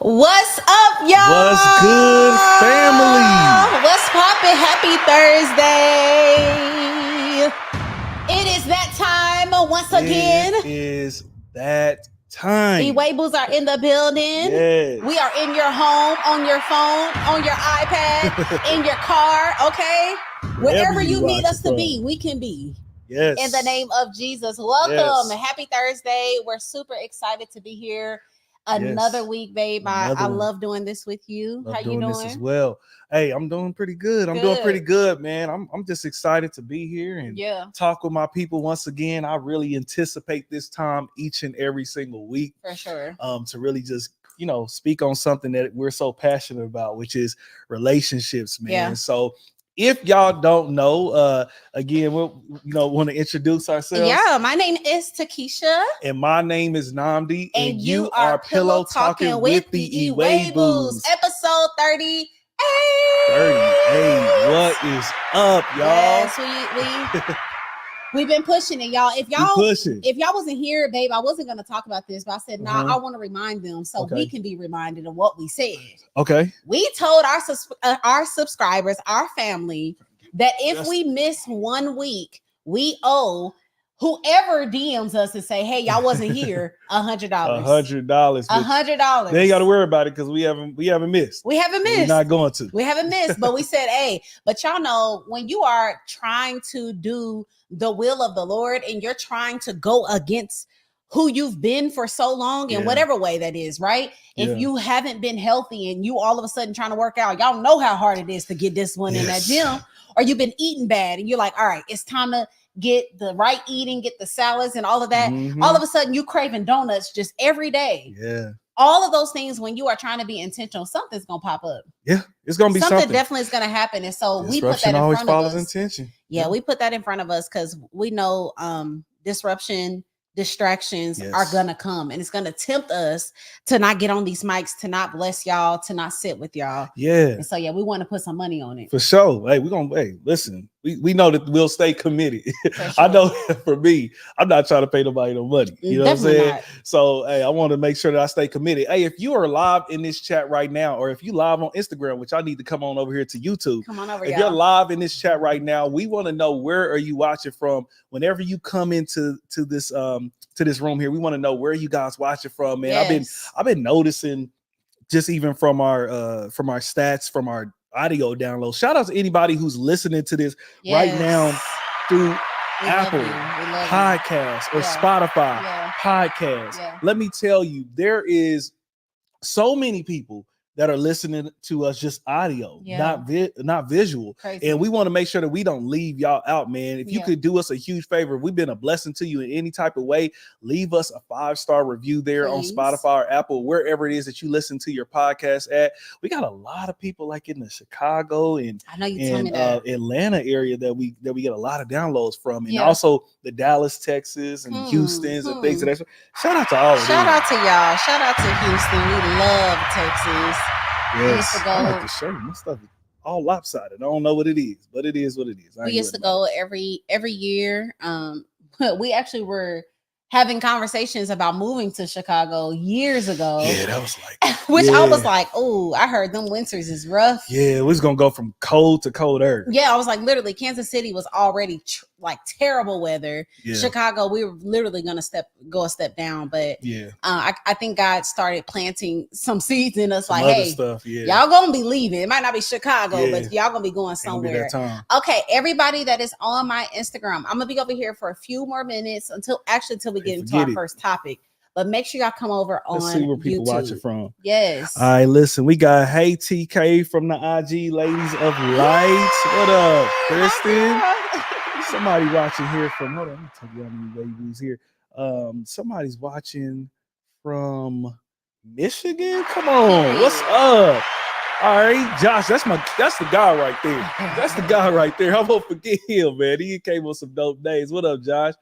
What's up, y'all? What's good, family? What's poppin'? Happy Thursday. It is that time once again. It is that time. Iwegbus are in the building. Yes. We are in your home, on your phone, on your iPad, in your car, okay? Wherever you need us to be, we can be. Yes. In the name of Jesus. Welcome. Yes. Happy Thursday. We're super excited to be here. Another week, babe. I love doing this with you. How you doing? This as well. Hey, I'm doing pretty good. I'm doing pretty good, man. I'm just excited to be here and talk with my people once again. I really anticipate this time each and every single week. For sure. To really just, speak on something that we're so passionate about, which is relationships, man. Yeah. So if y'all don't know, again, we'll want to introduce ourselves. Yeah, my name is Tekeishia. And my name is Namdi. And you are Pillow Talking with the Iwegbus. Episode 38. 38. What is up, y'all? Yes, we've been pushing it, y'all. If y'all wasn't here, babe, I wasn't going to talk about this, but I said, I want to remind them so we can be reminded of what we said. Okay. We told our subscribers, our family, that if we miss 1 week, we owe whoever DMs us and say, hey, y'all wasn't here, $100. $100. They ain't got to worry about it because we haven't missed. We haven't missed. We're not going to. We haven't missed, but we said, hey, but y'all know when you are trying to do the will of the Lord and you're trying to go against who you've been for so long in whatever way that is, right? If you haven't been healthy and you all of a sudden trying to work out, y'all know how hard it is to get this one in that gym, or you've been eating bad and you're like, all right, it's time to get the right eating, get the salads and all of that. All of a sudden you craving donuts just every day. Yeah. All of those things, when you are trying to be intentional, something's gonna pop up. Yeah, it's gonna be something. Definitely is gonna happen, and so we put that in front of us. Intention. Yeah, we put that in front of us because we know disruption, distractions are gonna come, and it's gonna tempt us to not get on these mics, to not bless y'all, to not sit with y'all. Yeah. And so we want to put some money on it. For sure. Hey, listen. We know that we'll stay committed. Sure. I know for me, I'm not trying to pay nobody no money. You know Definitely what I'm saying? Not. So hey, I want to make sure that I stay committed. Hey, if you are live in this chat right now, or if you live on Instagram, which I need to come on over here to YouTube. Come on over. If you're live in this chat right now, we want to know where are you watching from. Whenever you come into this room here, we want to know where you guys watching from, man. Yes. I've been noticing just even from our stats, from our audio download. Shout out to anybody who's listening to this right now through Apple Podcasts or Spotify Podcasts. Yeah. Let me tell you, there is so many people that are listening to us just audio, not visual. Crazy. And we want to make sure that we don't leave y'all out, man. If you could do us a huge favor, if we've been a blessing to you in any type of way, leave us a 5-star review there on Spotify or Apple, wherever it is that you listen to your podcast at. We got a lot of people like in the Chicago and Atlanta area that we get a lot of downloads from, and also the Dallas, Texas, and Houston's and things of that. Shout out to all of them. Shout out to y'all. Shout out to Houston. We love Texas. Yes, I like the shirt. My stuff is all lopsided. I don't know what it is, but it is what it is. We used to go every year. We actually were having conversations about moving to Chicago years ago. Yeah, that was like, which I was like, oh, I heard them winters is rough. Yeah, it was gonna go from cold to colder. Yeah, I was like, literally, Kansas City was already terrible weather. Yeah. Chicago, we were literally gonna go a step down, but I think God started planting some seeds in us. Like, hey, y'all gonna be leaving. It might not be Chicago, but y'all gonna be going somewhere. Okay, everybody that is on my Instagram, I'm gonna be over here for a few more minutes until we get into our first topic. But make sure y'all come over on Let's see where people YouTube. watching from. Yes. All right, listen, we got Hey TK from the IG Ladies of Light. What up, Kristen? Somebody watching here from, hold on, let me tell you how many babies here. Somebody's watching from Michigan. Come on, what's up? All right, Josh, that's the guy right there. That's the guy right there. I won't forget him, man. He came with some dope days. What up, Josh?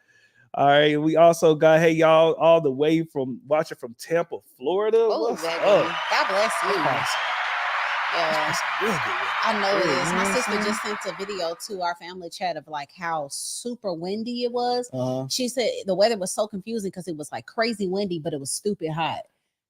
All right, we also got, hey, y'all, all the way from watching from Tampa, Florida. Oh, God bless you. Yeah, I know it is. My sister just sent a video to our family chat of like how super windy it was. She said the weather was so confusing because it was like crazy windy, but it was stupid hot.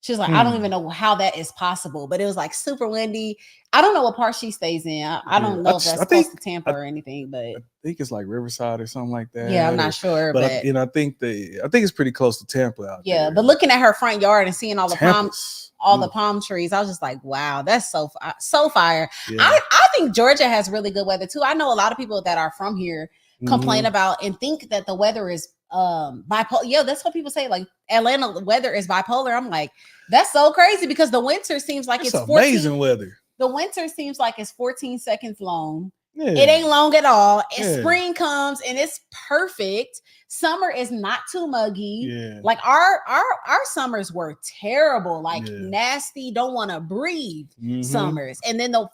She was like, I don't even know how that is possible, but it was like super windy. I don't know what part she stays in. I don't know if that's close to Tampa or anything, but I think it's like Riverside or something like that. Yeah, I'm not sure, but I think it's pretty close to Tampa out there. Yeah, but looking at her front yard and seeing all the palm trees, I was just like, wow, that's so fire. Yeah. I think Georgia has really good weather too. I know a lot of people that are from here complain about and think that the weather is bipolar. Yeah, that's what people say. Like Atlanta weather is bipolar. I'm like, that's so crazy because the winter seems like it's 14, amazing weather. The winter seems like it's 14 seconds long. Yeah. It ain't long at all. And spring comes and it's perfect. Summer is not too muggy. Yeah. Like our summers were terrible, like nasty, don't want to breathe summers. And then the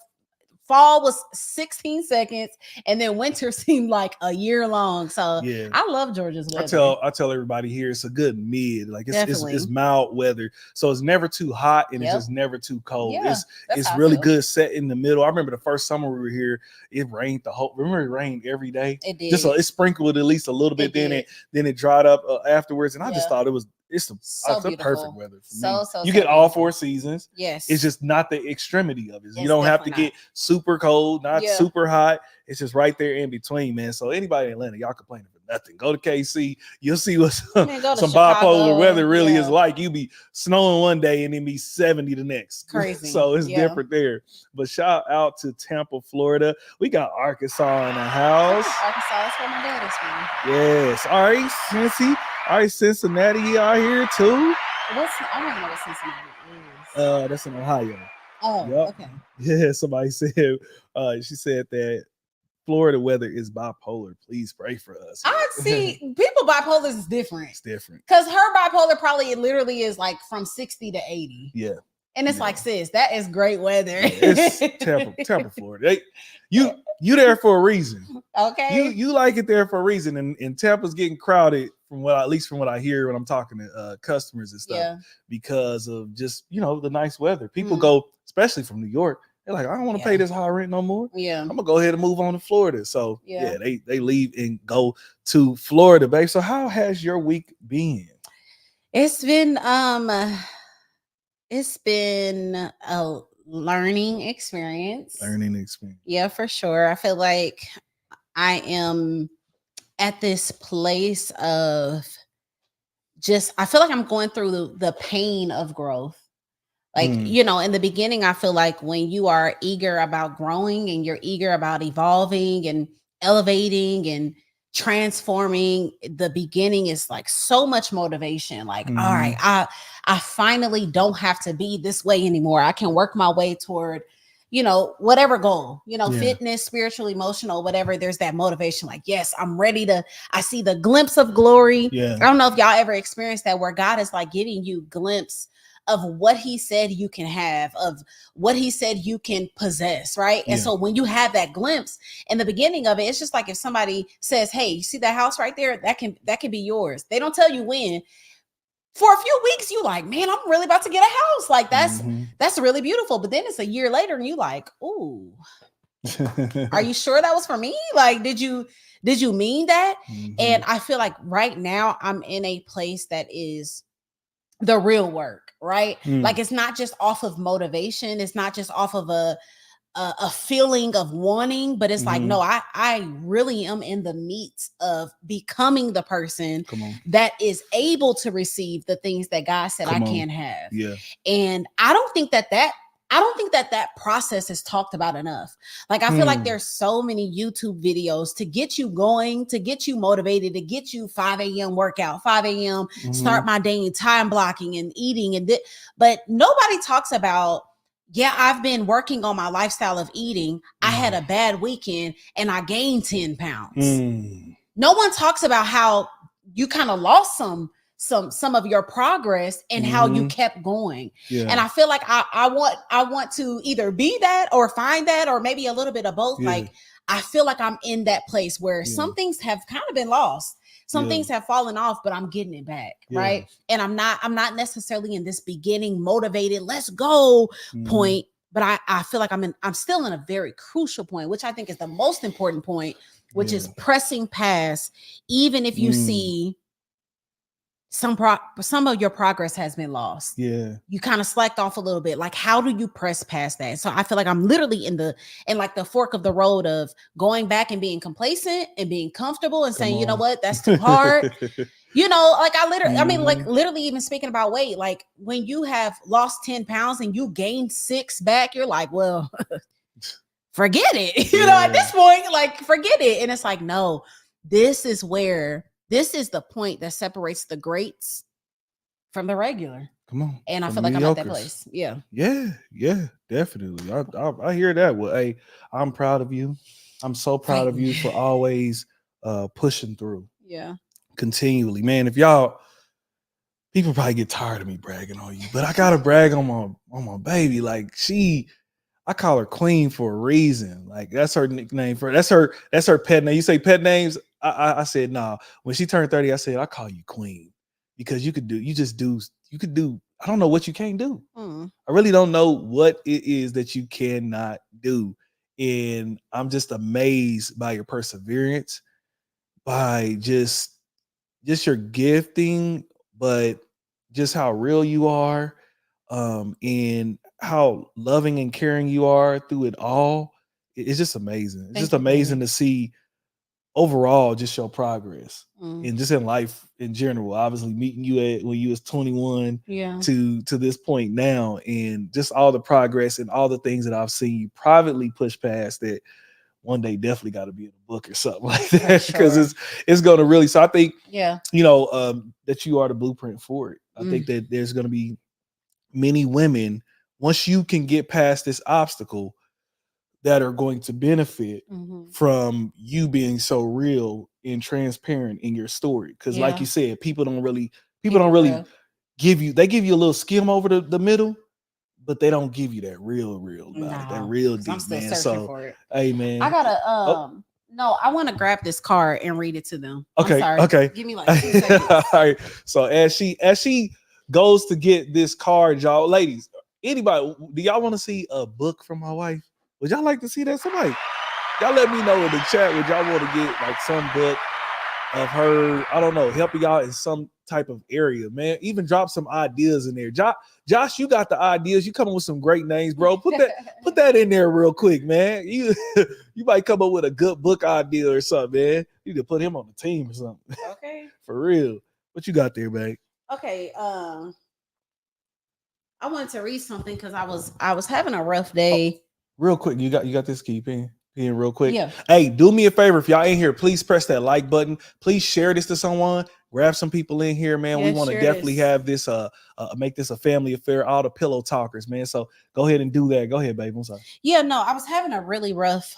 fall was 16 seconds and then winter seemed like a year long. So I love Georgia's weather. I tell everybody here it's a good mid. Like it's mild weather. So it's never too hot and it's just never too cold. Yeah, it's really good set in the middle. I remember the first summer we were here, it rained it rained every day. It did. Just so it sprinkled at least a little bit, then it dried up afterwards. And I just thought it's the perfect weather for me. You get all 4 seasons. Yes. It's just not the extremity of it. You don't have to get super cold, not super hot. It's just right there in between, man. So anybody in Atlanta, y'all complaining for nothing. Go to KC. You'll see what some bipolar weather really is like. You be snowing one day and then be 70 the next. Crazy. So it's different there. But shout out to Tampa, Florida. We got Arkansas in the house. Arkansas, that's where my dad is from. Yes. All right, Cincy. All right, Cincinnati out here too. I don't even know what Cincinnati is. That's in Ohio. Oh, okay. Yeah, somebody said, she said that Florida weather is bipolar. Please pray for us. I see. People bipolar is different. It's different. Because her bipolar probably literally is like from 60 to 80. Yeah. And it's like, sis, that is great weather. It's Tampa, Florida. You there for a reason. Okay. You like it there for a reason. And Tampa's getting crowded from what I hear when I'm talking to customers and stuff because of just, the nice weather. People go, especially from New York, they're like, I don't want to pay this high rent no more. Yeah. I'm gonna go ahead and move on to Florida. So they leave and go to Florida, babe. So how has your week been? It's been a learning experience. Yeah, for sure. I feel like I am at this place of I feel like I'm going through the pain of growth. Like, in the beginning, I feel like when you are eager about growing and you're eager about evolving and elevating and transforming, the beginning is like so much motivation. Like, all right, I finally don't have to be this way anymore. I can work my way toward, whatever goal, fitness, spiritual, emotional, whatever. There's that motivation. Like, yes, I'm ready I see the glimpse of glory. Yeah. I don't know if y'all ever experienced that where God is like giving you glimpse of what he said you can have, of what he said you can possess, right? And so when you have that glimpse in the beginning of it, it's just like if somebody says, hey, you see that house right there? That can be yours. They don't tell you when. For a few weeks, you like, man, I'm really about to get a house. Like that's really beautiful. But then it's a year later and you like, ooh, are you sure that was for me? Like, did you mean that? And I feel like right now I'm in a place that is the real work, right? Like it's not just off of motivation. It's not just off of a feeling of wanting, but it's like, no, I really am in the meat of becoming the person that is able to receive the things that God said I can have. Yeah. And I don't think that process is talked about enough. Like, I feel like there's so many YouTube videos to get you going, to get you motivated, to get you 5 a.m. workout, 5 a.m. Start my day, time blocking and eating. But nobody talks about, I've been working on my lifestyle of eating. I had a bad weekend and I gained 10 pounds. No one talks about how you kind of lost some of your progress and how you kept going. And I feel like I want to either be that or find that or maybe a little bit of both. Like, I feel like I'm in that place where some things have kind of been lost. Some things have fallen off, but I'm getting it back. Right. And I'm not necessarily in this beginning motivated, let's go point, but I feel like I'm still in a very crucial point, which I think is the most important point, which is pressing past, even if you see some of your progress has been lost. Yeah. You kind of slacked off a little bit. Like, how do you press past that? So I feel like I'm literally in like the fork of the road of going back and being complacent and being comfortable and saying, you know what, that's too hard. You know, like I mean, like literally even speaking about weight, like when you have lost 10 pounds and you gain 6 back, you're like, well, forget it. You know, at this point, like, forget it. And it's like, no, this is the point that separates the greats from the regular. Come on. And I feel like I'm at that place. Yeah. Yeah, definitely. I hear that. Well, hey, I'm proud of you. I'm so proud of you for always pushing through. Yeah. Continually. Man, if people probably get tired of me bragging on you, but I gotta brag on my baby. Like, I call her Queen for a reason. Like, that's her nickname that's her pet name. You say pet names? I said, nah. When she turned 30, I said, I call you Queen because you could do I don't know what you can't do. I really don't know what it is that you cannot do. And I'm just amazed by your perseverance, by just your gifting, but just how real you are, and how loving and caring you are through it all. It's just amazing. It's just amazing to see overall just your progress and just in life in general. Obviously meeting you when you was 21 to this point now, and just all the progress and all the things that I've seen you privately push past that one day definitely got to be in a book or something like that, because it's going to really. So I think, you know, that you are the blueprint for it. I think that there's going to be many women, once you can get past this obstacle, that are going to benefit from you being so real and transparent in your story. Because like you said, people don't really give you, they give you a little skim over the middle, but they don't give you that real about it, that real deep. I'm still searching for it. Hey man, I gotta no, I want to grab this card and read it to them. Okay, okay. Give me like 2 seconds. All right. So as she goes to get this card, y'all, ladies, anybody, do y'all want to see a book from my wife? Would y'all like to see that? Somebody, y'all let me know in the chat. Would y'all want to get like some book of her? I don't know, helping y'all in some type of area, man. Even drop some ideas in there. Josh, you got the ideas. You coming with some great names, bro. Put that in there real quick, man. You might come up with a good book idea or something, man. You need to put him on the team or something. Okay. For real. What you got there, babe? Okay. I wanted to read something because I was having a rough day. Real quick, you got this key pen real quick. Yeah. Hey, do me a favor. If y'all in here, please press that like button. Please share this to someone. Grab some people in here, man. We want to definitely have this make this a family affair. All the pillow talkers, man. So go ahead and do that. Go ahead, babe. I'm sorry. Yeah, no, I was having a really rough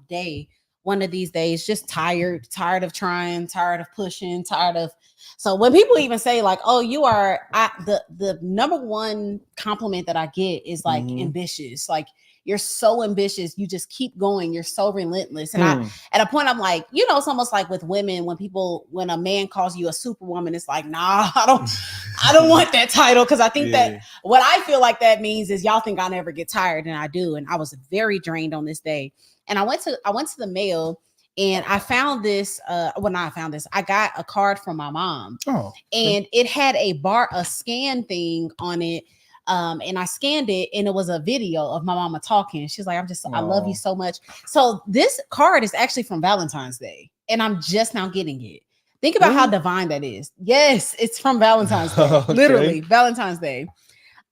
day. One of these days, just tired of trying, tired of pushing, tired of. So when people even say like, "Oh, you are," the number one compliment that I get is like ambitious. Like, you're so ambitious. You just keep going. You're so relentless. And I, at a point, I'm like, you know, it's almost like with women, when a man calls you a superwoman, it's like, nah, I don't want that title. Cause I think that what I feel like that means is y'all think I never get tired, and I do. And I was very drained on this day. And I went to the mail, and I found this, I got a card from my mom. Oh, and it had a scan thing on it. And I scanned it, and it was a video of my mama talking. She's like, I love you so much. So this card is actually from Valentine's Day, and I'm just now getting it. Think about how divine that is. Yes, it's from Valentine's Day. Okay. Literally Valentine's Day.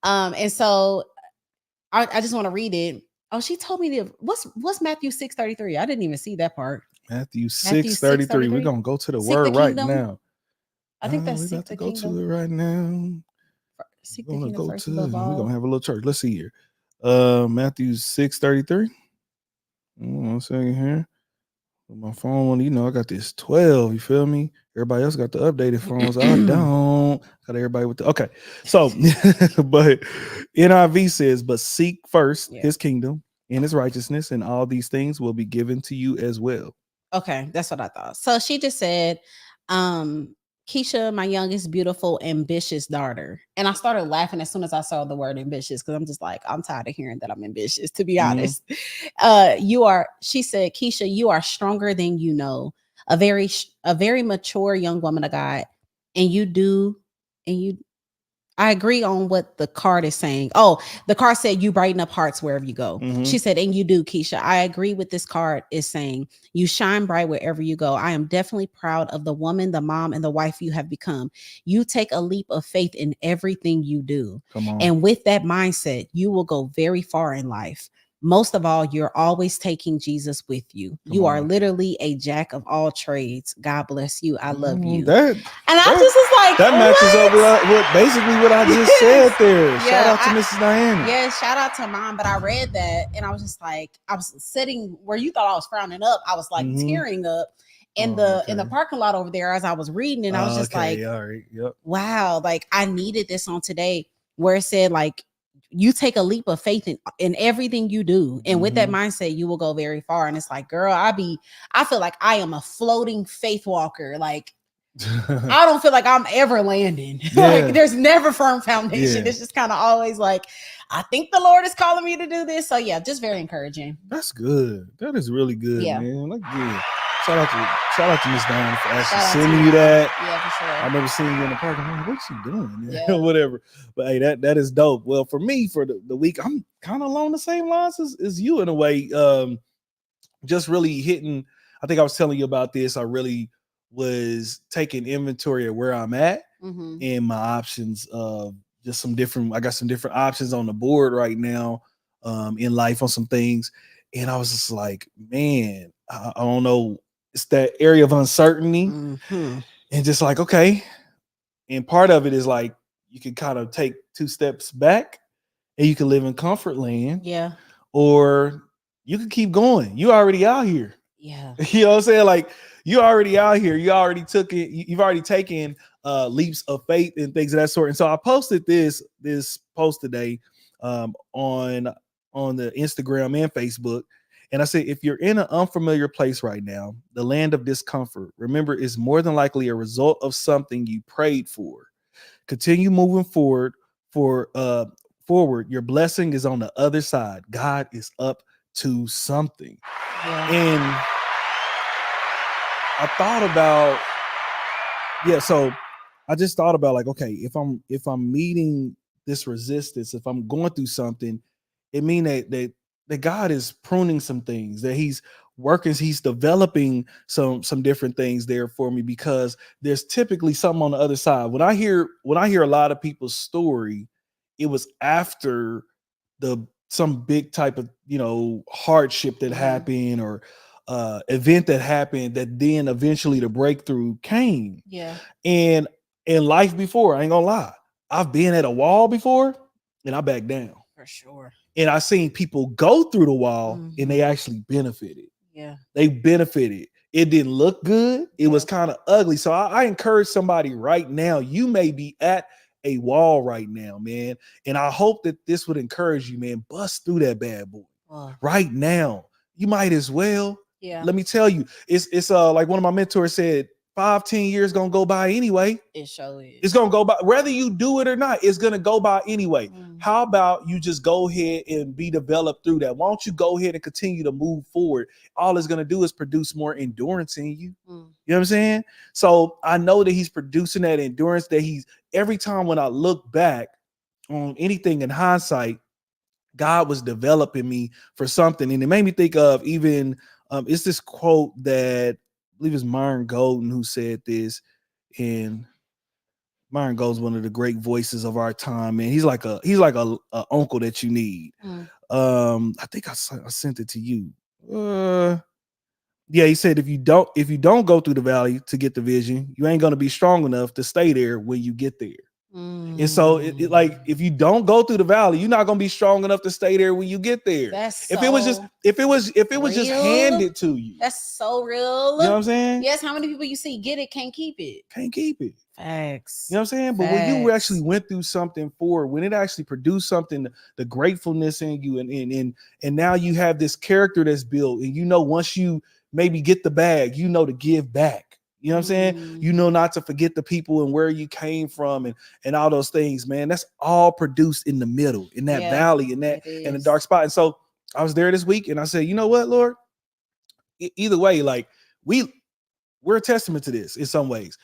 And so I just want to read it. Oh, she told me what's Matthew 6:33. I didn't even see that part. Matthew 6:33. We're gonna go to the word right now. I think that's we're about to go to it right now. We're gonna have a little church. Let's see here. Matthew 6:33. One second here. My phone, you know, I got this 12. You feel me? Everybody else got the updated phones. I don't. Got everybody with the okay. So, but NIV says, "But seek first His kingdom and His righteousness, and all these things will be given to you as well." Okay, that's what I thought. So she just said, Keisha, my youngest, beautiful, ambitious daughter. And I started laughing as soon as I saw the word ambitious, because I'm just like, I'm tired of hearing that I'm ambitious, to be honest. She said, Keisha, you are stronger than you know. A very mature young woman of God. and you do, and you I agree on what the card is saying. Oh, the card said you brighten up hearts wherever you go. Mm-hmm. She said, and you do, Keisha. I agree with this card is saying you shine bright wherever you go. I am definitely proud of the woman, the mom, and the wife you have become. You take a leap of faith in everything you do. Come on. And with that mindset, you will go very far in life. Most of all, you're always taking Jesus with you. You are literally a jack of all trades. God bless you. I love you. And I just was like, that matches up with basically what I just said there. Shout out to Mrs. Diana. Yeah, shout out to Mom. But I read that and I was just like, I was sitting where you thought I was frowning up. I was like tearing up in the parking lot over there as I was reading, and I was just like, all right, yep. Wow, like I needed this on today, where it said like you take a leap of faith in everything you do, and with that mindset you will go very far. And it's like, girl, I feel like I am a floating faith walker. Like I don't feel like I'm ever landing. Like there's never firm foundation. It's just kind of always like, I think the Lord is calling me to do this. So yeah, just very encouraging. That's good. That is really good, man. Like, shout out to Miss Diana for actually sending you that. Yeah, for sure. I remember seeing you in the park. I'm like, what's she doing? Yeah. Whatever. But hey, that is dope. Well, for me, for the week, I'm kind of along the same lines as you in a way. Just really hitting. I think I was telling you about this. I really was taking inventory of where I'm at and my options of just I got some different options on the board right now in life on some things. And I was just like, man, I don't know. It's that area of uncertainty and just like, okay. And part of it is like, you can kind of take 2 steps back and you can live in comfort land. Yeah. Or you can keep going. You already out here. Yeah. You know what I'm saying? Like, you already out here. You already took it. You've already taken leaps of faith and things of that sort. And so I posted this post today on the Instagram and Facebook. And I said, if you're in an unfamiliar place right now, the land of discomfort, remember, is more than likely a result of something you prayed for. Continue moving forward. Forward. Your blessing is on the other side. God is up to something. Yeah. And I thought about, so I just thought about like, okay, if I'm meeting this resistance, if I'm going through something, it means that God is pruning some things, that he's working, he's developing some different things there for me, because there's typically something on the other side. When I hear a lot of people's story, it was after some big type of, hardship that happened or event that happened, that then eventually the breakthrough came. Yeah. And in life before, I ain't gonna lie, I've been at a wall before and I backed down. For sure. And I seen people go through the wall and they actually benefited. Yeah. They benefited. It didn't look good. It was kind of ugly. So I encourage somebody right now, you may be at a wall right now, man. And I hope that this would encourage you, man. Bust through that bad boy right now. You might as well. Yeah. Let me tell you, it's like one of my mentors said, 5-10 years gonna go by anyway. It sure is. It's gonna go by, whether you do it or not, it's gonna go by anyway. How about you just go ahead and be developed through that? Why don't you go ahead and continue to move forward? All it's gonna do is produce more endurance in you. You know what I'm saying? So I know that he's producing that endurance, that he's, every time when I look back on anything in hindsight, God was developing me for something. And it made me think of even it's this quote that I believe it's Myron Golden who said this. And Myron Golden's one of the great voices of our time, man. He's like a uncle that you need. I think I sent it to you. He said if you don't go through the valley to get the vision, you ain't gonna be strong enough to stay there when you get there. And so it like, if you don't go through the valley, you're not gonna be strong enough to stay there when you get there. If it was just handed to you. That's so real. You know what I'm saying? Yes, how many people you see get it, can't keep it. Facts. You know what I'm saying? But when you actually went through something when it actually produced something, the gratefulness in you, and now you have this character that's built, and once you maybe get the bag, to give back. You know what I'm saying? Not to forget the people and where you came from and all those things, man. That's all produced in the middle, in that valley, in the dark spot. And so I was there this week and I said, you know what, Lord? Either way, like we're a testament to this in some ways.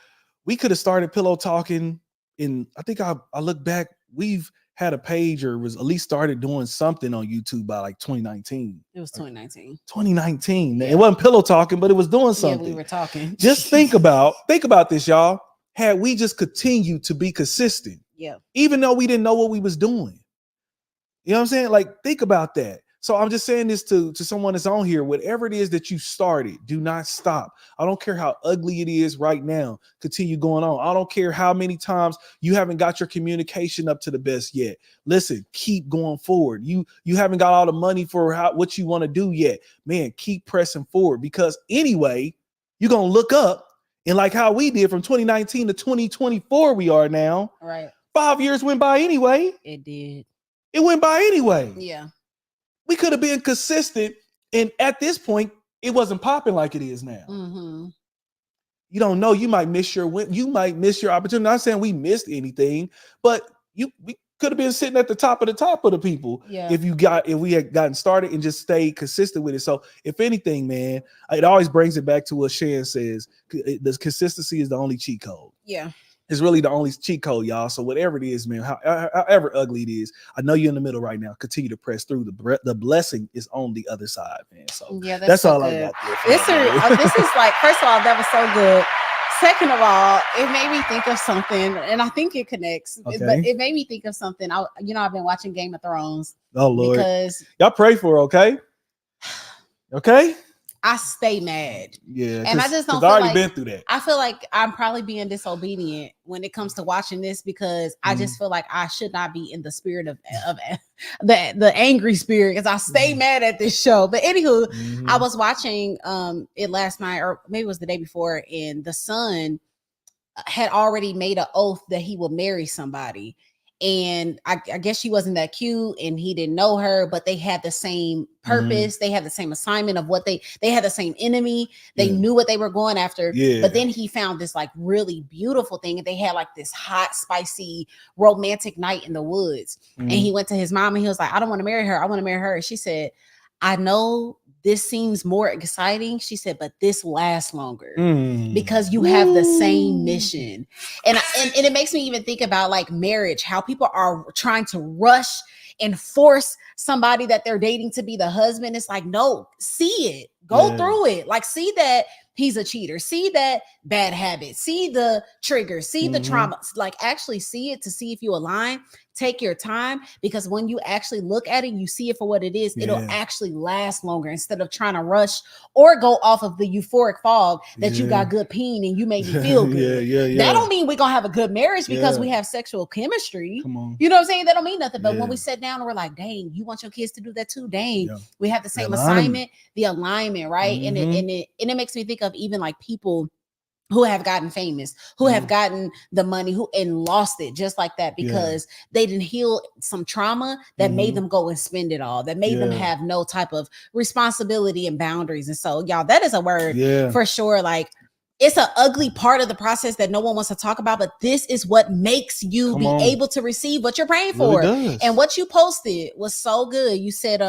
we could have started pillow talking. I think I look back, we've had a page or was at least started doing something on YouTube by like 2019. It was 2019. 2019. Yeah. It wasn't pillow talking, but it was doing something. Yeah, we were talking. Just think about this, y'all. Had we just continued to be consistent, even though we didn't know what we was doing. You know what I'm saying? Like, think about that. So I'm just saying this to someone that's on here. Whatever it is that you started, do not stop. I don't care how ugly it is right now. Continue going on. I don't care how many times you haven't got your communication up to the best yet. Listen, keep going forward. You haven't got all the money for what you want to do yet. Man, keep pressing forward, because anyway, you're going to look up, and like how we did from 2019 to 2024, we are now. Right. 5 years went by anyway. It did. It went by anyway. Yeah. We could have been consistent, and at this point, it wasn't popping like it is now. Mm-hmm. You don't know. You might miss your opportunity. Not saying we missed anything, but we could have been sitting at the top of the people. Yeah. If we had gotten started and just stayed consistent with it. So if anything, man, it always brings it back to what Shan says. The consistency is the only cheat code. Yeah. It's really the only cheat code, y'all. So whatever it is, man, however ugly it is, I know you're in the middle right now. Continue to press through. The blessing is on the other side, man. So yeah, that's so all good. I got there. This is like, first of all, that was so good. Second of all, it made me think of something, and I think it connects. Okay. But it made me think of something. I've been watching Game of Thrones. Oh Lord, because y'all pray for her, okay? Okay. I stay mad. Yeah. And I just don't feel already been through that. I feel like I'm probably being disobedient when it comes to watching this, because I just feel like I should not be in the spirit of the angry spirit, because I stay mad at this show. But anywho, I was watching it last night, or maybe it was the day before, and the son had already made an oath that he would marry somebody. And I guess she wasn't that cute, and he didn't know her, but they had the same purpose. They had the same assignment of what they had the same enemy. They knew what they were going after. Yeah. But then he found this like really beautiful thing, and they had like this hot, spicy, romantic night in the woods. And he went to his mom, and he was like, I don't want to marry her. I want to marry her. And she said, I know this seems more exciting, she said, but this lasts longer because you have the same mission. And it makes me even think about like marriage, how people are trying to rush and force somebody that they're dating to be the husband. It's like, no, see it, go through it. Like, see that he's a cheater, see that bad habit, see the trigger, see the trauma, like actually see it to see if you align. Take your time, because when you actually look at it, you see it for what it is. It'll actually last longer, instead of trying to rush or go off of the euphoric fog that you got good peen and you made me feel good. That don't mean we're gonna have a good marriage because we have sexual chemistry. Come on. You know what I'm saying? That don't mean nothing. But when we sit down and we're like, dang, you want your kids to do that too? Dang, we have the same assignment, the alignment, right? And it makes me think of even like people who have gotten famous, who have gotten the money, who and lost it just like that, because they didn't heal some trauma that made them go and spend it all, that made them have no type of responsibility and boundaries. And so, y'all, that is a word for sure. Like, it's an ugly part of the process that no one wants to talk about, but this is what makes you able to receive what you're praying for. Really, and what you posted was so good. You said,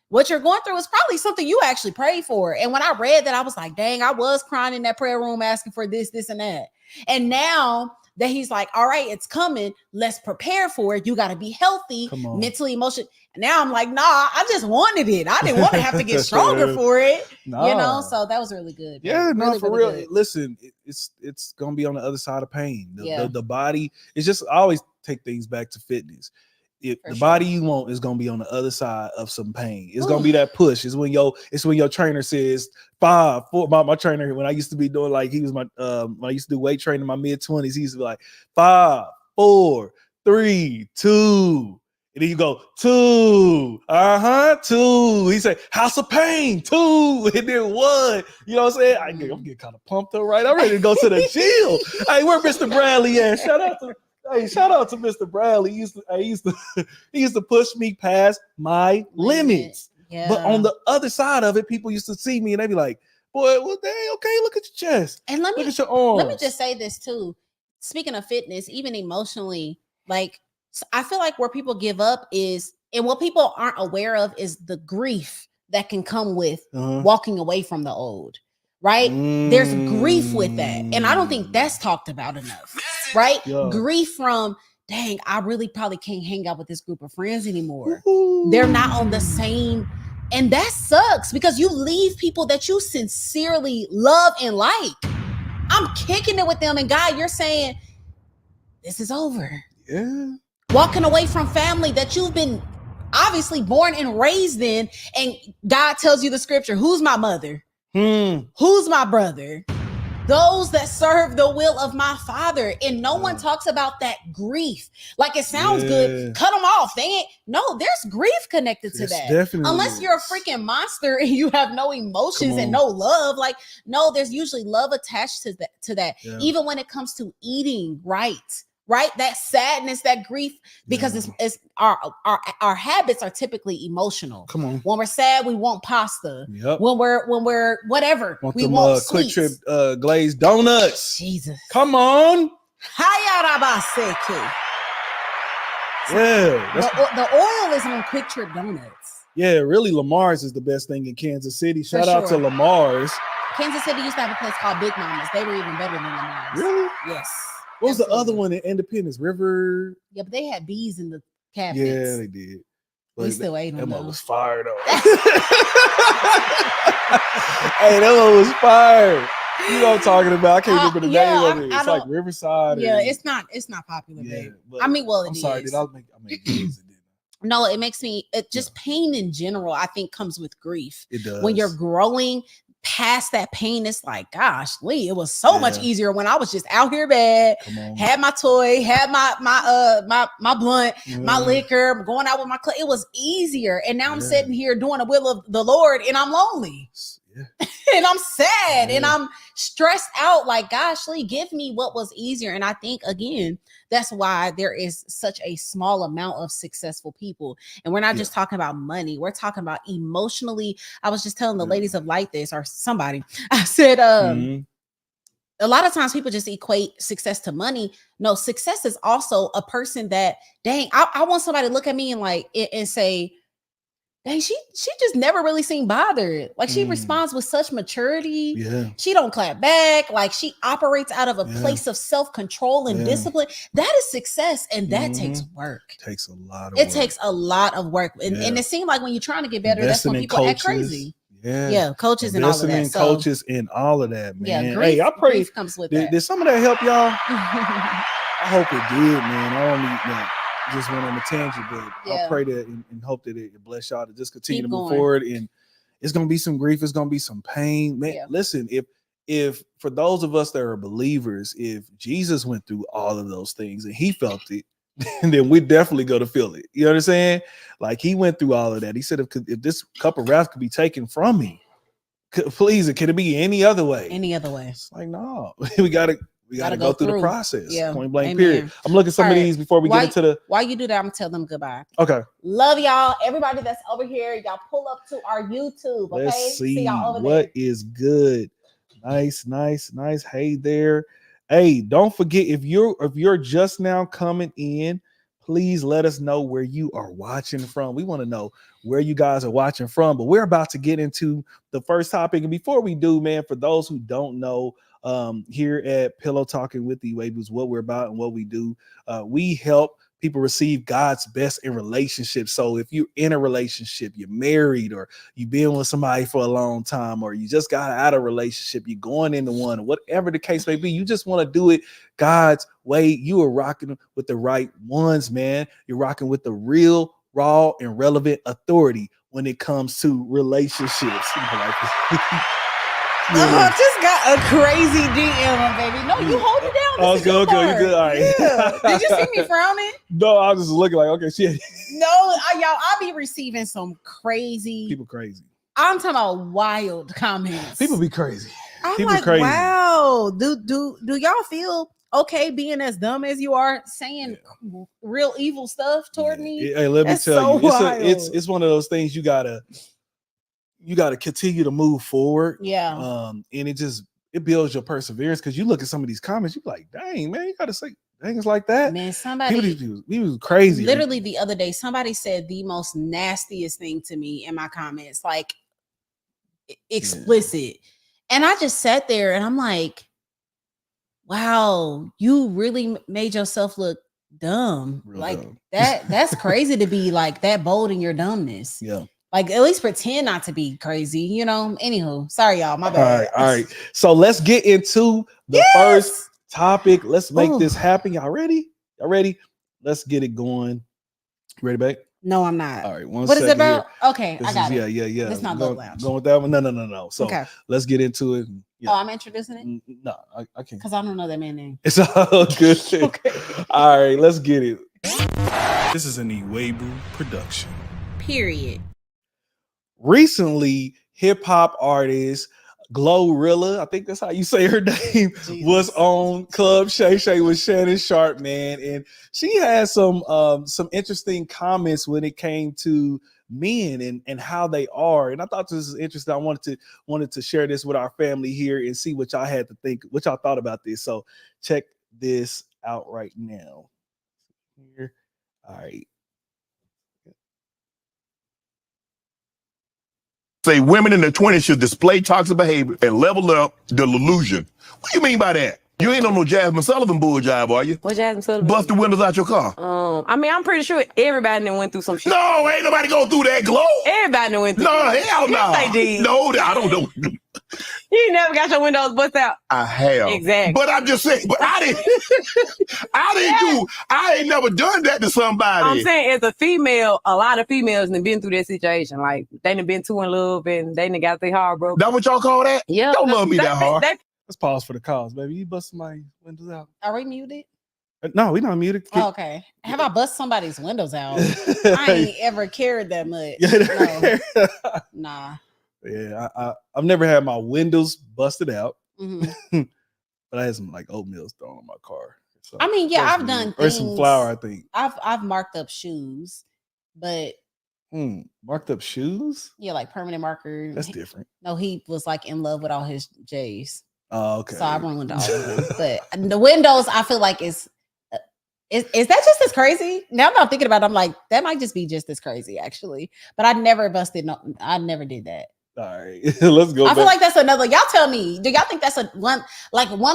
what you're going through is probably something you actually prayed for. And when I read that, I was like, dang, I was crying in that prayer room asking for this, and that. And now that he's like, all right, it's coming, let's prepare for it. You got to be healthy, mentally, emotionally. And now I'm like, nah, I just wanted it. I didn't want to have to get stronger for it. Nah. You know, so that was really good. Yeah, no, really, for really real. Good. Listen, it's going to be on the other side of pain. The body, it's just, I always take things back to fitness. The body you want is gonna be on the other side of some pain. It's gonna be that push. It's when your trainer says 5, 4. My trainer, when I used to be doing, like, he was my when I used to do weight training in my mid-20s, he used to be like 5, 4, 3, 2. And then you go 2, 2. He said, house of pain, 2, and then 1. You know what I'm saying? I'm getting kind of pumped up, right? I'm ready to go to the gym. Hey, where Mr. Bradley at? Shout out to Mr. Bradley. He used to push me past my limits. Yeah. But on the other side of it, people used to see me and they'd be like, boy, well, dang, okay, look at your chest. And look at your arms. Let me just say this too. Speaking of fitness, even emotionally, like, I feel like where people give up is, and what people aren't aware of, is the grief that can come with walking away from the old. right? There's grief with that. And I don't think that's talked about enough, right? Yeah. Grief from, dang, I really probably can't hang out with this group of friends anymore. They're not on the same. And that sucks because you leave people that you sincerely love and like. I'm kicking it with them. And God, you're saying, this is over. Yeah. Walking away from family that you've been obviously born and raised in. And God tells you the scripture, who's my mother? Who's my brother? Those that serve the will of my Father. And no one talks about that grief. Like it sounds good. Cut them off. They ain't. No, there's grief connected to that. Definitely. Unless you're a freaking monster and you have no emotions and no love. Like, no, there's usually love attached to that. Yeah. Even when it comes to eating right? That sadness, that grief, because it's our habits are typically emotional. Come on. When we're sad, we want pasta. Yep. When we're whatever, we want Quick Trip glazed donuts. Jesus. Come on. Yeah. The oil is on Quick Trip donuts. Yeah, really, Lamar's is the best thing in Kansas City. Shout out to Lamar's. Kansas City used to have a place called Big Mama's. They were even better than Lamar's. Really? Yes. What was the other one in Independence? River? Yeah, but they had bees in the cabinets. Yeah, they did. But we still ate them. That one was fire, though. Hey, that one was fire. You know what I'm talking about? I can't remember the name of it. It's like Riverside. Yeah, it's not popular, babe. I mean, well, I'm sorry, did I make it? No, it makes me just pain in general, I think, comes with grief. It does. When you're growing past that pain, it's like, gosh, Lee, it was so much easier when I was just out here bad, had my toy, had my blunt, my liquor, going out with my it was easier. And now I'm sitting here doing the will of the Lord and I'm lonely. And I'm sad and I'm stressed out. Like, gosh, Lee, give me what was easier. And I think, again, that's why there is such a small amount of successful people. And we're not just talking about money. We're talking about emotionally. I was just telling the ladies of Light this, or somebody, I said, a lot of times people just equate success to money. No, success is also a person that, dang, I want somebody to look at me and say, dang, she just never really seemed bothered. Like, she responds with such maturity. Yeah. She don't clap back. Like, she operates out of a place of self-control and discipline. That is success. And that takes work. Takes a lot of work. It takes a lot of work. And it seems like when you're trying to get better, that's when people act crazy. Yeah, coaches and all of that. Investing in coaches and all of that, man. Yeah, grief, hey, I pray grief comes with that. Did some of that help y'all? I hope it did, man. I only just went on a tangent, but I pray that and hope that it bless y'all to just continue to move forward. And it's gonna be some grief, it's gonna be some pain, man. Listen, if for those of us that are believers, if Jesus went through all of those things and he felt it, then we definitely go to feel it. You know what I'm saying? Like, he went through all of that. He said, if this cup of wrath could be taken from me, please, can it be any other way? Any other way? It's like, no, we gotta go through the process. Yeah. Point blank, period. I'm looking at some of these before we get into the. While you do that, I'm gonna tell them goodbye. Okay. Love y'all. Everybody that's over here, y'all pull up to our YouTube. Okay. Let's see y'all over what there. is good. Nice. Hey there. Hey, don't forget, if you're just now coming in, please let us know where you are watching from. We want to know where you guys are watching from, but we're about to get into the first topic. And before we do, man, for those who don't know, here at Pillow Talking with the Iwegbus, what we're about and what we do, we help people receive God's best in relationships. So if you're in a relationship, you're married, or you've been with somebody for a long time, or you just got out of a relationship, you're going into one, or whatever the case may be, you just want to do it God's way, you are rocking with the right ones, man. You're rocking with the real, raw, and relevant authority when it comes to relationships. Just got a crazy DM, baby. No, you hold it down. Oh, good. You good? All right. Yeah. Did you see me frowning? No, I was just looking like, okay, shit. No, y'all, I be receiving some crazy. People crazy. I'm talking about wild comments. People be crazy. I'm like, crazy. Wow. Do y'all feel okay being as dumb as you are, saying real evil stuff toward me? Hey, let me tell you, it's one of those things you gotta continue to move forward. Yeah. And it builds your perseverance, because you look at some of these comments, you're like, dang, man, you gotta say things like that. Man, somebody he was crazy. Literally the other day, somebody said the most nastiest thing to me in my comments, like explicit. And I just sat there and I'm like, wow, you really made yourself look dumb. Real like dumb. that's crazy to be like that bold in your dumbness. Yeah. Like at least pretend not to be crazy, you know. Anywho, sorry y'all, my bad. All right. So let's get into the first topic. Let's make this happen. Y'all ready? Y'all ready? Let's get it going. Ready, babe? No, I'm not. All right. What is it about? Here. Okay, I got it. Yeah. It's not Love Lounge. Going with that one? No. So let's get into it. Yeah. Oh, I'm introducing it? No, I can't. Because I don't know that man's name. It's all good. Okay. All right, let's get it. This is an Iwegbu production. Period. Recently, hip-hop artist GloRilla, I think that's how you say her name, was on Club Shay Shay with Shannon Sharp, man. And she had some interesting comments when it came to men and how they are. And I thought this was interesting. I wanted to share this with our family here and see what y'all had to think, what y'all thought about this. So check this out right now. Here. All right. Say women in their 20s should display toxic behavior and level up the illusion. What do you mean by that? You ain't on no Jasmine Sullivan bull job, are you? What Jasmine Sullivan? Bust the windows out your car. I mean, I'm pretty sure everybody that went through some shit. No, ain't nobody go through that, Glo. Everybody that went through. No, hell no. Yes, they did. No, I don't know. You never got your windows busted out. I have. Exactly. But I'm just saying, but I ain't never done that to somebody. I'm saying as a female, a lot of females have been through that situation. Like they done been too in love and they done got their heart broken. That what y'all call that? Yeah. Don't love me that hard. Let's pause for the calls, baby. You bust my windows out. Are we muted? No, we not muted. Oh, okay. Have I bust somebody's windows out? I ain't ever cared that much. No. Nah. Yeah, I've never had my windows busted out, Mm-hmm. but I had some like oatmeal thrown in my car. So I mean, yeah, I've done or some flour. I think I've marked up shoes, but marked up shoes. Yeah, like permanent marker. That's different. No, he was like in love with all his J's. Oh, okay. So I ruined all of them. But the windows, I feel like is that just as crazy? Now that I'm thinking about it, I'm like, that might just be just as crazy, actually. But I never busted. No, I never did that. All right, let's go. I feel like that's another. Y'all tell me. Do y'all think that's one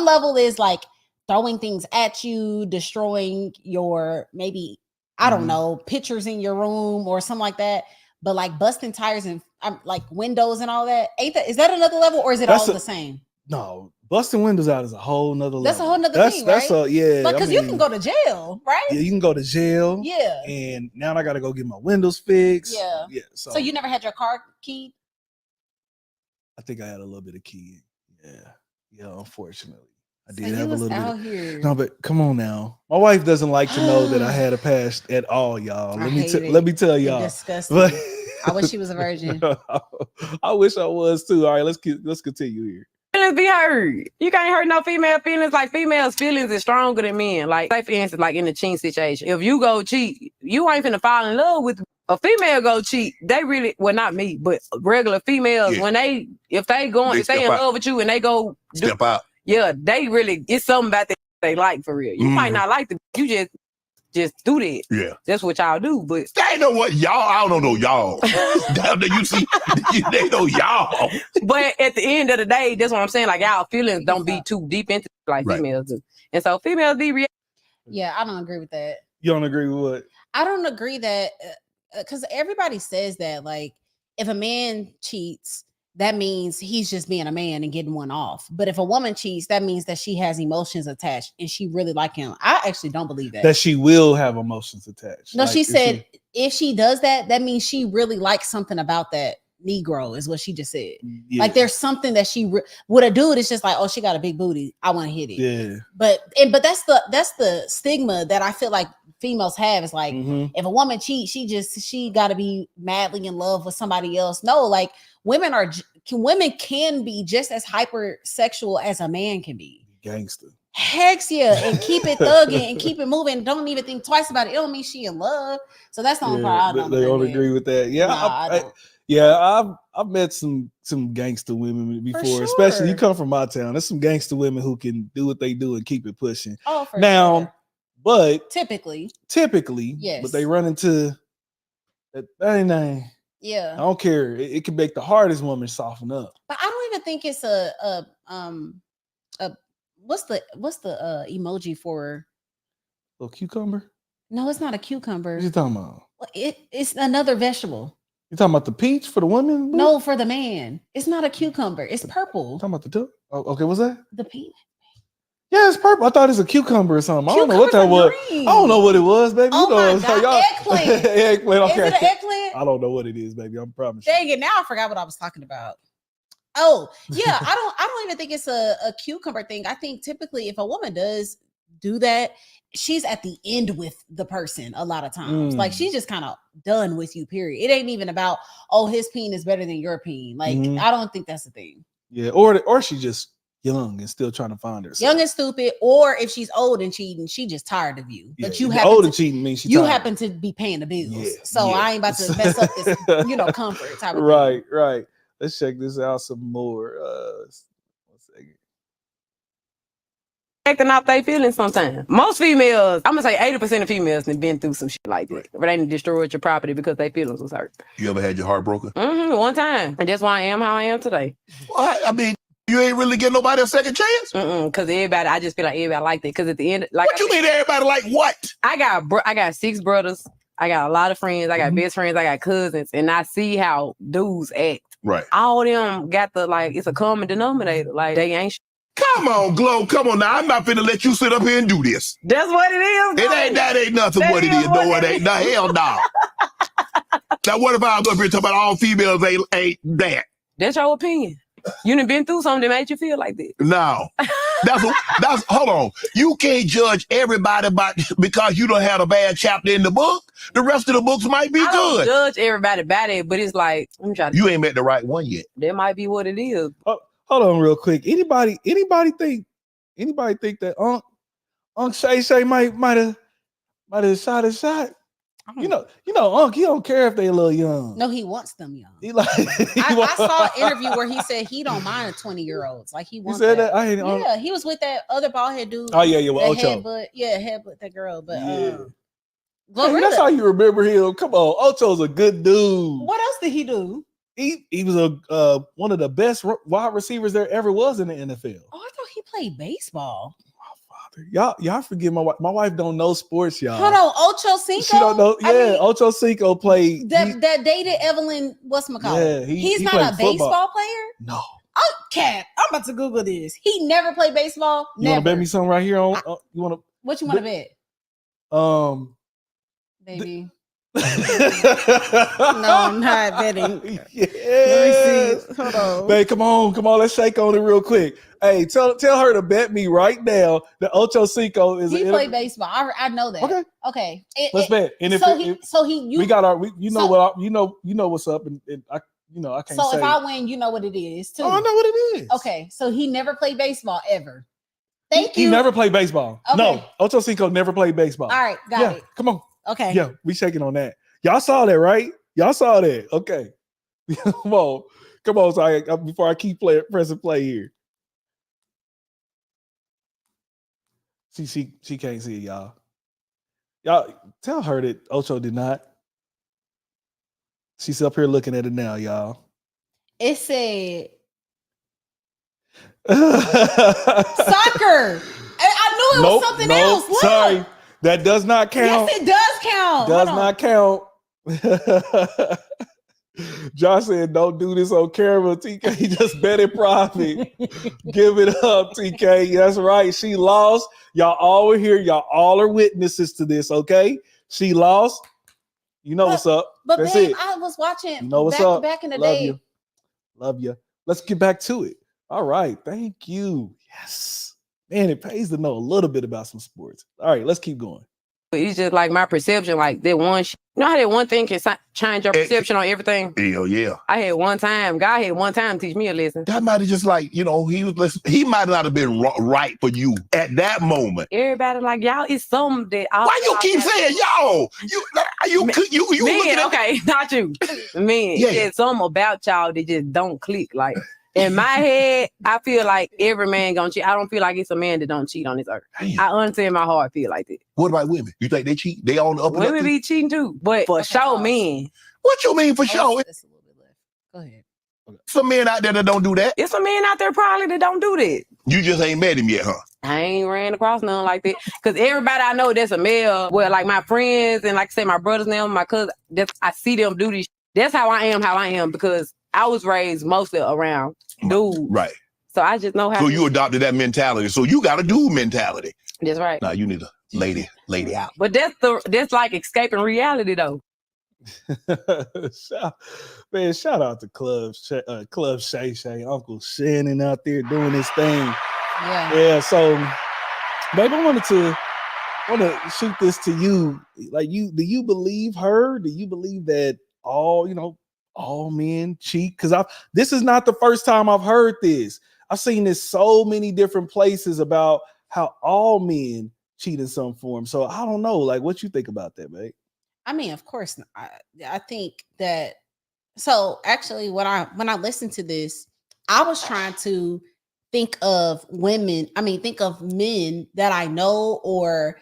level is like throwing things at you, destroying your maybe I don't know pictures in your room or something like that. But like busting tires and like windows and all that. Is that another level or is it all the same? No, busting windows out is a whole nother level. That's a whole nother thing, right? Yeah. Because you can go to jail, right? Yeah, you can go to jail. Yeah. And now I got to go get my windows fixed. Yeah. Yeah. So you never had your car keyed? I think I had a little bit of key. Yeah, unfortunately. I So did have a little out bit. Here. No, but come on now. My wife doesn't like to know that I had a past at all, y'all. Let me tell y'all. Disgusting. But I wish she was a virgin. I wish I was too. All right, let's continue here. Feelings be hurt. You can't hurt no female feelings. Like females' feelings is stronger than men. Like for instance, like in the cheating situation, if you go cheat, you ain't finna fall in love with a female. Go cheat, they really not me, but regular females when if they in love with you and they go step out. Yeah, they really it's something about that they like for real. You might not like you just do that. Yeah, that's what y'all do. But they know what y'all. I don't know y'all. You see, they know y'all. But at the end of the day, that's what I'm saying. Like y'all feelings don't be too deep into like females do, and so females be. Yeah, I don't agree with that. You don't agree with what? I don't agree that because everybody says that like if a man cheats, that means he's just being a man and getting one off. But if a woman cheats, that means that she has emotions attached and she really like him. I actually don't believe that. That she will have emotions attached. No, like, she said if she does that, that means she really likes something about that Negro is what she just said. Yeah. Like there's something that she with a dude, it's just like, oh, she got a big booty. I want to hit it. Yeah. But that's the stigma that I feel like females have is like if a woman cheats, she got to be madly in love with somebody else. No, like women can be just as hypersexual as a man can be. Gangster. Heck yeah, and keep it thugging and keep it moving. Don't even think twice about it. It don't mean she in love. So that's the only part I don't. They don't agree with that. Yeah, nah, I've met some gangster women before, sure. Especially you come from my town. There's some gangster women who can do what they do and keep it pushing. Oh, for now, sure. But typically, yes. But they run into that thing. Yeah, I don't care. It can make the hardest woman soften up. But I don't even think it's a what's the emoji for a cucumber? No, it's not a cucumber. What you talking about? It's another vegetable. You talking about the peach for the woman? No, for the man. It's not a cucumber. It's purple. You talking about the two? Oh, okay, what's that? The peach. Yeah, it's purple. I thought it's a cucumber or something. I don't know what that was. Green. I don't know what it was, baby. Oh, you know, my God. Eggplant. Eggplant. Okay. Is it an eggplant? I don't know what it is, baby. I'm promising. Dang it! Now I forgot what I was talking about. Oh, yeah. I don't even think it's a cucumber thing. I think typically if a woman does do that, she's at the end with the person a lot of times. Like she's just kind of done with you, period. It ain't even about, oh, his peen is better than your peen. Like, I don't think that's the thing. Yeah, or she just young and still trying to find herself. Young and stupid, or if she's old and cheating, she just tired of you. Yeah, but you old and cheating means you happen to be paying the bills. So I ain't about to mess up this, comfort type of thing. Right. Let's check this out some more. 1 second. Acting out their feelings sometimes. Most females, I'm gonna say 80% of females have been through some shit like that. But they done destroyed your property because their feelings was hurt. You ever had your heart broken? One time. And that's why I am how I am today. Well, I mean, you ain't really getting nobody a second chance? Because I just feel like everybody like that. Because at the end, like, what you mean everybody like what? I got 6 brothers. I got a lot of friends. I got best friends. I got cousins. And I see how dudes act. Right. All of them got it's a common denominator. Like, they ain't Come on, Glo. Come on now. I'm not finna let you sit up here and do this. That's what it is. That ain't nothing what it is. No, it ain't. No, hell no. Now, what if I was up here talking about all females ain't that? That's your opinion. You done been through something that made you feel like that. No. That's hold on. You can't judge everybody because you don't have a bad chapter in the book. The rest of the books might be I good. Don't judge everybody by it, but it's like, you ain't met the right one yet. That might be what it is. Hold on real quick. Anybody think that Unc Shay Shay might have shot a shot? You know, Unc, he don't care if they a little young. No, he wants them young. I saw an interview where he said he don't mind 20-year-olds. Like he wants. He said that. He was with that other bald head dude. Oh yeah, with Ocho. Headbutt that girl. But GloRilla. That's how you remember him. Come on, Ocho's a good dude. What else did he do? He was a one of the best wide receivers there ever was in the NFL. Oh, I thought he played baseball. Y'all forget my wife. My wife don't know sports, y'all. Hold on, Ocho Cinco. She don't know. Yeah, Ocho Cinco played that dated Evelyn. Whatchamacallit? Yeah, he's not a baseball player. No. Oh, Cat. I'm about to Google this. He never played baseball. You want to bet me something right here? On you want to? What you want to bet? Baby. No, I'm not betting. Yes. Let me see. Hold on. Babe, come on. Let's shake on it real quick. Hey, tell her to bet me right now that Ocho Cinco is. He played baseball. I know that. Okay. Let's bet. And we got our. You know what's up, and I can't. So if I win, you know what it is too. Oh, I know what it is. Okay, so he never played baseball ever. Thank you. He never played baseball. Okay. No, Ocho Cinco never played baseball. All right, got it. Come on. Okay. Yeah, we shaking on that. Y'all saw that, right? Y'all saw that. Okay. Come on. So before I keep pressing play here. She can't see it, y'all. Y'all tell her that Ocho did not. She's up here looking at it now, y'all. It said soccer. I knew it was something else. Look. Sorry. That does not count. Yes, it does count. Does not count. Josh said, don't do this on camera. TK just bet it profit. Give it up, TK. That's right. She lost. Y'all all are here. Y'all all are witnesses to this, okay? She lost. You know what's up. But that's babe, it. I was watching back in the Love day. You. Love you. Let's get back to it. All right. Thank you. Yes. Man, it pays to know a little bit about some sports. All right, let's keep going. It's just like my perception, like that one. You know how that one thing can change your perception on everything? Hell yeah. I had one time. God had one time teach me a lesson. That might have just he might not have been right for you at that moment. Everybody like y'all is something that. Why you keep saying y'all? You man, okay, not you. Man, yeah, something about y'all that just don't click. Like in my head, I feel like every man gonna cheat. I don't feel like it's a man that don't cheat on this earth. Damn. I honestly in my heart feel like that. What about women? You think they cheat? They on the up and women be cheating too, but for sure, men. What you mean for sure? That's a little bit left. Go ahead. Some men out there that don't do that. It's some men out there probably that don't do that. You just ain't met him yet, huh? I ain't ran across none like that. Because everybody I know that's a male, well, like my friends and like I say, my brothers now, my cousins, I see them do this. That's how I am because I was raised mostly around dudes. Right. So I just know how. So you adopted that mentality. So you got a dude mentality. That's right. Now you need a lady out. But that's like escaping reality though. Shout out to Club Shay Shay, Uncle Shannon out there doing his thing. Yeah. So, babe, I want to shoot this to you. Like, do you believe her? Do you believe that all men cheat? Because this is not the first time I've heard this. I've seen this so many different places about how all men cheat in some form. So I don't know, like, what you think about that, babe? I mean, of course, I think that. So actually, when I listened to this, I was trying to think of women. I mean, think of men that I know or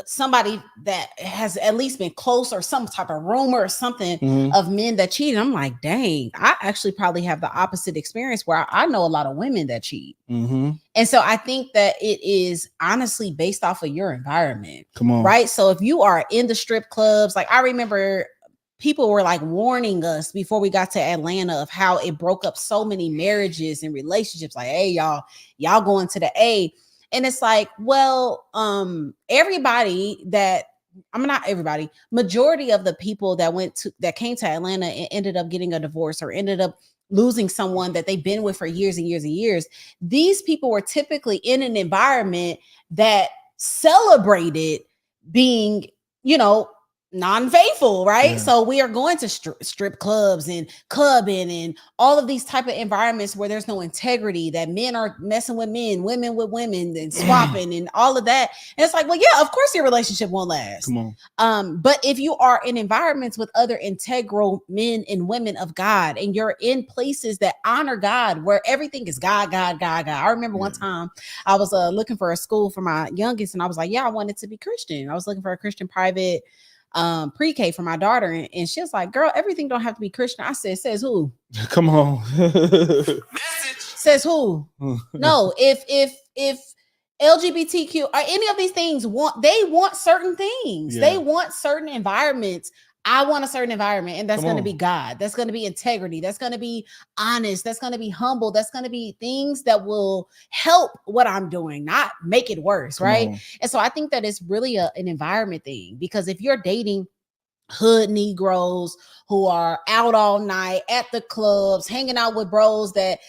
somebody that has at least been close or some type of rumor or something of men that cheat. I'm like, dang, I actually probably have the opposite experience where I know a lot of women that cheat. And so I think that it is honestly based off of your environment. Come on. Right. So if you are in the strip clubs, like I remember people were like warning us before we got to Atlanta of how it broke up so many marriages and relationships. Like, hey, y'all going to the A. And it's like, well, everybody that not everybody, majority of the people that came to Atlanta and ended up getting a divorce or ended up losing someone that they've been with for years and years and years. These people were typically in an environment that celebrated being, non-faithful, right? Yeah. So we are going to strip clubs and clubbing and all of these type of environments where there's no integrity, that men are messing with men, women with women, and swapping and all of that. And it's like, well, yeah, of course your relationship won't last. Come on. But if you are in environments with other integral men and women of God, and you're in places that honor God, where everything is God, God, God, God. I remember one time I was looking for a school for my youngest, and I was like, yeah, I wanted to be Christian. I was looking for a Christian private pre-K for my daughter, and she was like, girl, everything don't have to be Christian. I said, says who? Come on. Says who? No, if LGBTQ or any of these things want certain things. They want certain environments. I want a certain environment, and that's going to be God. That's going to be integrity. That's going to be honest. That's going to be humble. That's going to be things that will help what I'm doing, not make it worse, right? And so I think that it's really an environment thing, because if you're dating hood Negroes who are out all night at the clubs, hanging out with bros that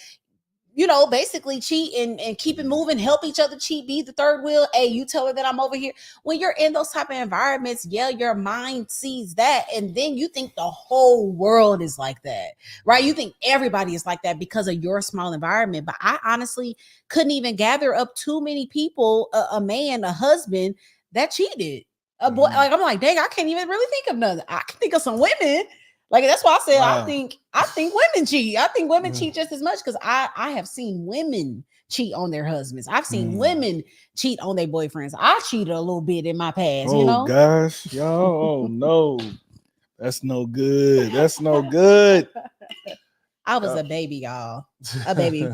basically cheat and keep it moving, help each other cheat, be the third wheel. Hey, you tell her that I'm over here. When you're in those type of environments, your mind sees that. And then you think the whole world is like that, right? You think everybody is like that because of your small environment. But I honestly couldn't even gather up too many people, a man, a husband that cheated. A boy, like I'm like, dang, I can't even really think of none. I can think of some women. Like, that's why I said, wow. I think women cheat. I think women cheat just as much, because I have seen women cheat on their husbands. I've seen women cheat on their boyfriends. I cheated a little bit in my past, Oh gosh, y'all. Oh no, that's no good. That's no good. I was a baby, y'all. A baby.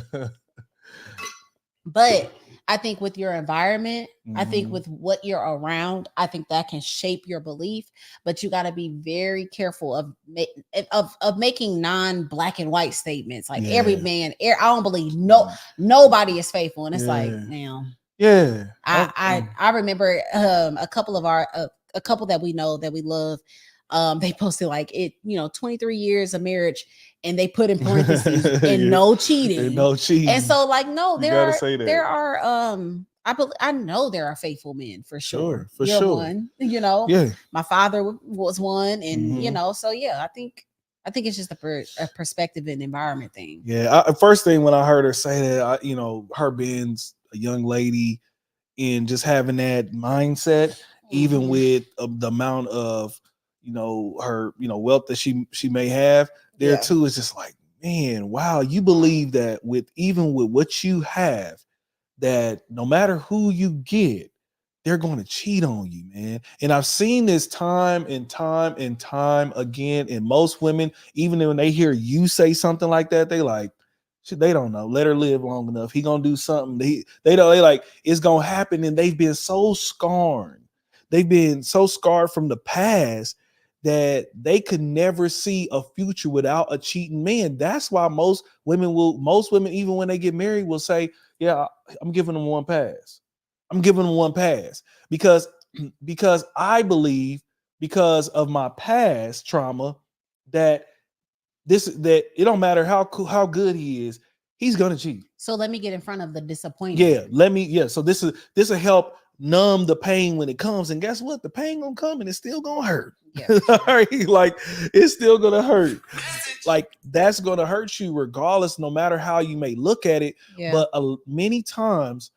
But I think with your environment, I think with what you're around, I think that can shape your belief. But you got to be very careful of making non-black and white statements. Like every man, I don't believe nobody is faithful, and it's like, now, I remember a couple that we know that we love. They posted like 23 years of marriage, and they put in parentheses and no cheating. No cheating. And so like, no, there are I know there are faithful men for sure. For You're sure. one, my father was one, and so I think it's just a perspective and environment thing. Yeah. First thing when I heard her say that, her being a young lady and just having that mindset, even with the amount of her wealth that she may have there too, is just like, man, wow, you believe that with what you have, that no matter who you get, they're going to cheat on you, man. And I've seen this time and time and time again. And most women, even when they hear you say something like that, they like, shit, they don't know. Let her live long enough. He gonna do something. They like it's gonna happen. And they've been so scarred. They've been so scarred from the past that they could never see a future without a cheating man. That's why most women, even when they get married, will say, yeah, I'm giving them one pass. I'm giving them one pass because I believe, because of my past trauma, that it don't matter how good he is, he's gonna cheat. So let me get in front of the disappointment. So this will help numb the pain when it comes. And guess what? The pain gonna come and it's still gonna hurt. Yeah. All right, like it's still gonna hurt. Like that's gonna hurt you regardless, no matter how you may look at it. Yeah. But many times,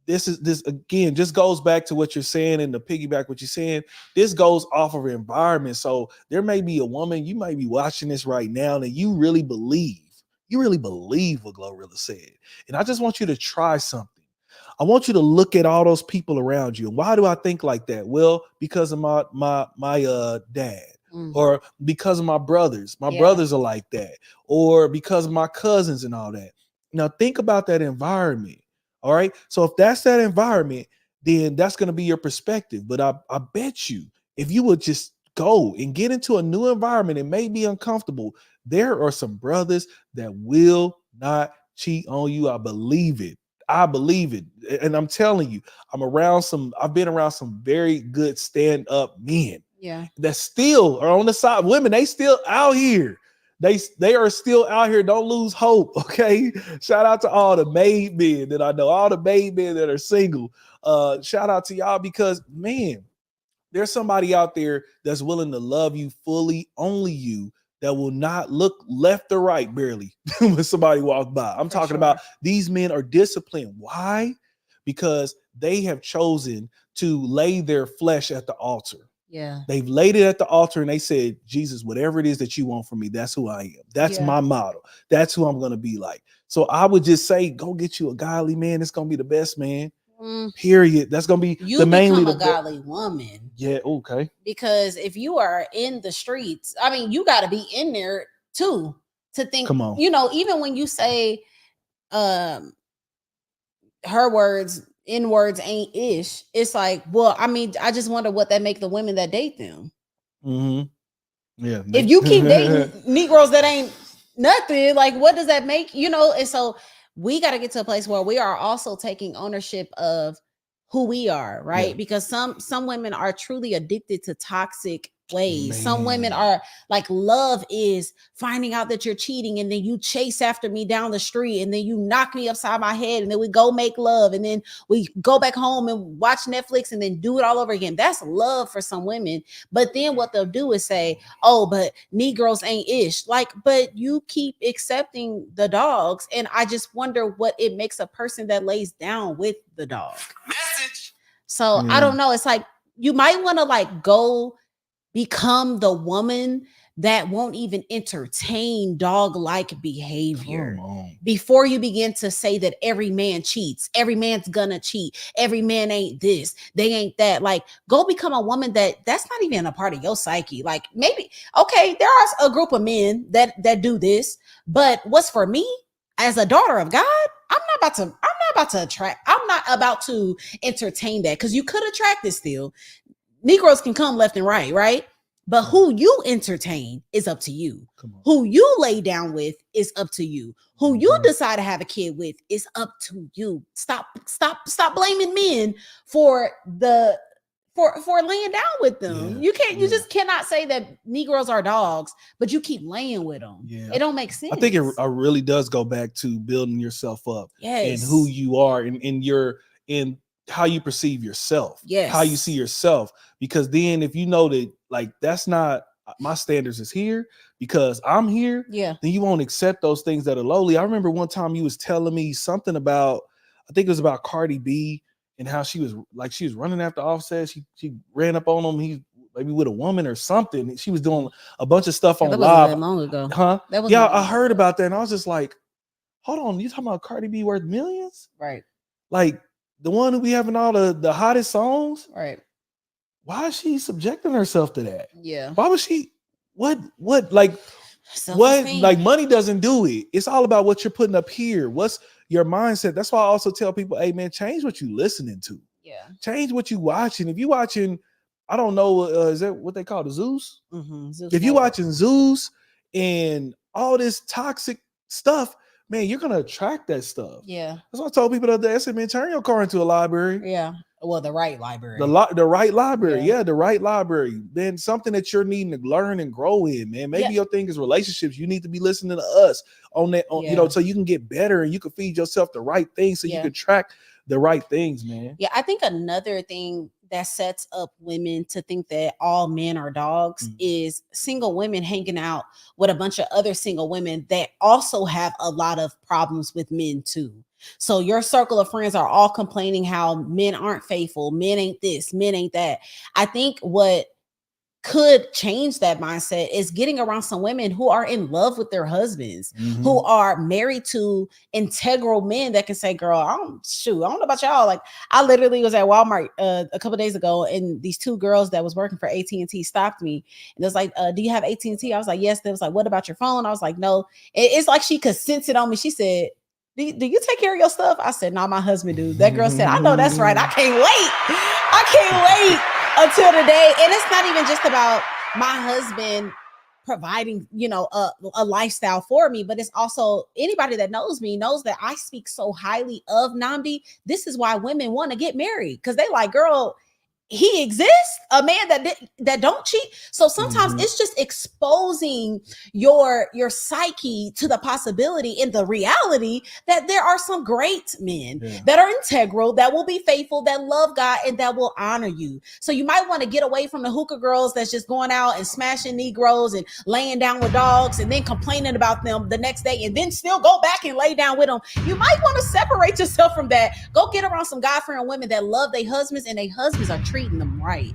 this again just goes back to what you're saying, and to piggyback what you're saying, this goes off of environment. So there may be a woman, you might be watching this right now, and you really believe what GloRilla said. And I just want you to try something. I want you to look at all those people around you. And why do I think like that? Well, because of my dad, or because of my brothers. My brothers are like that, or because of my cousins and all that. Now think about that environment. All right. So if that's that environment, then that's going to be your perspective. But I bet you, if you would just go and get into a new environment, it may be uncomfortable. There are some brothers that will not cheat on you. I believe it. And I'm telling you, I've been around some very good stand-up men. Yeah. That still are on the side. Women, they still out here. They are still out here. Don't lose hope. Okay. Shout out to all the made men that I know, all the made men that are single. Shout out to y'all, because man, there's somebody out there that's willing to love you fully, only you, that will not look left or right barely when somebody walks by. I'm talking about these men are disciplined. Why? Because they have chosen to lay their flesh at the altar. Yeah. They've laid it at the altar and they said, Jesus, whatever it is that you want from me, that's who I am. That's my model. That's who I'm going to be like. So I would just say, go get you a godly man. It's going to be the best man. Period. That's going to be mainly the godly woman. Yeah. Okay. Because if you are in the streets, I mean, you got to be in there too, to think, come on, even when you say, her words, N words ain't ish. It's like, well, I mean, I just wonder what that make the women that date them. Mm-hmm. Yeah. If you keep dating Negroes that ain't nothing, like, what does that make? And so we got to get to a place where we are also taking ownership of who we are, right? Yeah. Because some women are truly addicted to toxic ways. Man. Some women are like, love is finding out that you're cheating, and then you chase after me down the street, and then you knock me upside my head, and then we go make love, and then we go back home and watch Netflix, and then do it all over again. That's love for some women. But then what they'll do is say, oh, but Negroes ain't ish. Like, but you keep accepting the dogs, and I just wonder what it makes a person that lays down with the dog. Message. So I don't know. It's like, you might want to like go become the woman that won't even entertain dog-like behavior before you begin to say that every man cheats. Every man's gonna cheat. Every man ain't this. They ain't that. Like, go become a woman that's not even a part of your psyche. Like, maybe, okay, there are a group of men that do this, but what's for me as a daughter of God, I'm not about to entertain that, because you could attract it still. Negroes can come left and right? But who you entertain is up to you. Who you lay down with is up to you. Who you decide to have a kid with is up to you. Stop blaming men for laying down with them. You can't. You just cannot say that Negroes are dogs, but you keep laying with them. Yeah. It don't make sense. I think it really does go back to building yourself up, and who you are, and how you perceive yourself, how you see yourself. Because then if you know that, like, that's not my standards is here because I'm here, then you won't accept those things that are lowly. I remember one time you was telling me something about, I think it was about Cardi B and how she was running after Offset. She ran up on him. He maybe with a woman or something. She was doing a bunch of stuff on live. That long ago. Huh? I heard about that, and I was just like, hold on, you talking about Cardi B worth millions? Right. Like, the one who be having all the hottest songs, right? Why is she subjecting herself to that? Yeah. Why was she? What like? What like money doesn't do it. It's all about what you're putting up here. What's your mindset? That's why I also tell people, hey man, change what you listening to. Yeah. Change what you watching. If you watching, I don't know, is that what they call the Zeus? Zeus if you watching Zeus and all this toxic stuff, man, you're gonna attract that stuff. Yeah. That's what I told people the other day. I said, man, turn your car into a library. Yeah. Well, the right library. The right library. Yeah, the right library. Then something that you're needing to learn and grow in, man. Maybe your thing is relationships. You need to be listening to us on that, you know, so you can get better and you can feed yourself the right things so you can track the right things, man. Yeah, I think another thing that sets up women to think that all men are dogs is single women hanging out with a bunch of other single women that also have a lot of problems with men too. So your circle of friends are all complaining how men aren't faithful, men ain't this, men ain't that. I think what could change that mindset is getting around some women who are in love with their husbands, who are married to integral men that can say, girl, I don't know about y'all. Like I literally was at Walmart a couple days ago and these two girls that was working for AT&T stopped me and it was like, do you have AT&T? I was like, yes. They was like, what about your phone? I was like, no. It's like she could sense it on me. She said, do you take care of your stuff? I said, no, my husband do. That girl said, I know that's right. I can't wait. I can't wait until the day. And it's not even just about my husband providing, you know, a lifestyle for me, but it's also anybody that knows me knows that I speak so highly of Namdi. This is why women want to get married because they like, girl, he exists, a man that don't cheat. So sometimes it's just exposing your psyche to the possibility and the reality that there are some great men that are integral, that will be faithful, that love God, and that will honor you. So you might want to get away from the hookah girls that's just going out and smashing Negroes and laying down with dogs and then complaining about them the next day and then still go back and lay down with them. You might want to separate yourself from that. Go get around some God-fearing women that love their husbands and their husbands are treating them right.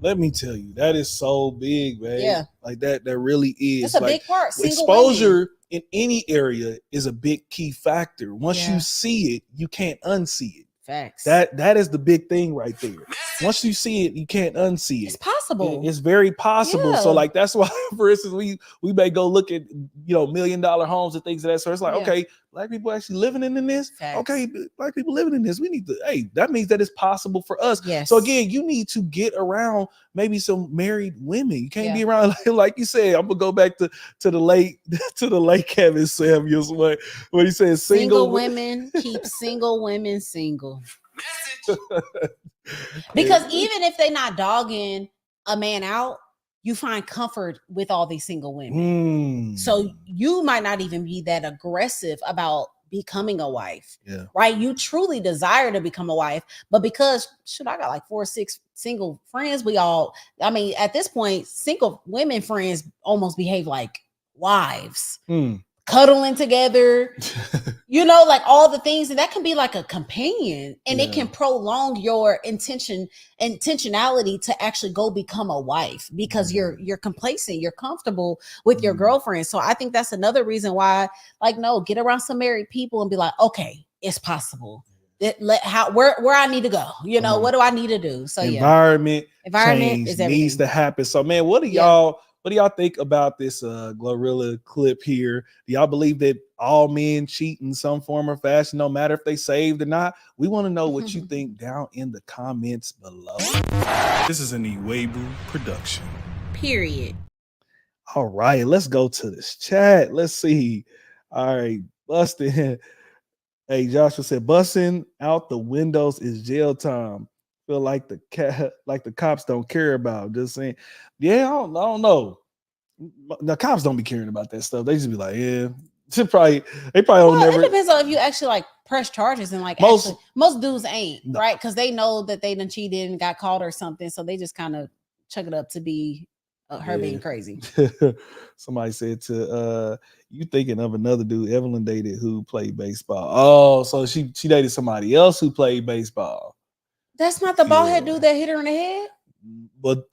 Let me tell you, that is so big, man. Yeah, like that really is. It's a big part. Exposure in any area is a big key factor. Once you see it, you can't unsee it. Facts. That is the big thing right there. Once you see it, you can't unsee it. It's possible. It's very possible. So like that's why, for instance, we may go look at $1 million homes and things of that sort. It's like, okay, black people actually living in this. Facts. Okay, black people living in this. We need to, that means that it's possible for us. Yes. So again, you need to get around maybe some married women. You can't be around like you said. I'm gonna go back to the late Kevin Samuels what he says. Single women keep single women single. Because even if they're not dogging a man out, you find comfort with all these single women. So you might not even be that aggressive about becoming a wife, right? You truly desire to become a wife, but because I got like 4 or 6 single friends, at this point, single women friends almost behave like wives. Cuddling together, like all the things, and that can be like a companion, and it can prolong your intentionality to actually go become a wife because you're complacent, you're comfortable with your girlfriend. So I think that's another reason why, no, get around some married people and be like, okay, it's possible. Where I need to go, what do I need to do? So environment change is needs to happen. So man, what do y'all think about this GloRilla clip here? Do y'all believe that all men cheat in some form or fashion, no matter if they saved or not? We want to know what you think down in the comments below. This is an Iwegbu production. Period. All right, let's go to this chat. Let's see. All right, busting. Hey, Joshua said, busting out the windows is jail time. Feel like the cops don't care about. Just saying, I don't know. The cops don't be caring about that stuff. They just be like, they probably don't never. It depends on if you actually press charges and most dudes ain't right because they know that they done cheated and got caught or something, so they just kind of chuck it up to be her being crazy. Somebody said you thinking of another dude Evelyn dated who played baseball. Oh, so she dated somebody else who played baseball. That's not the bald head dude that hit her in the head. But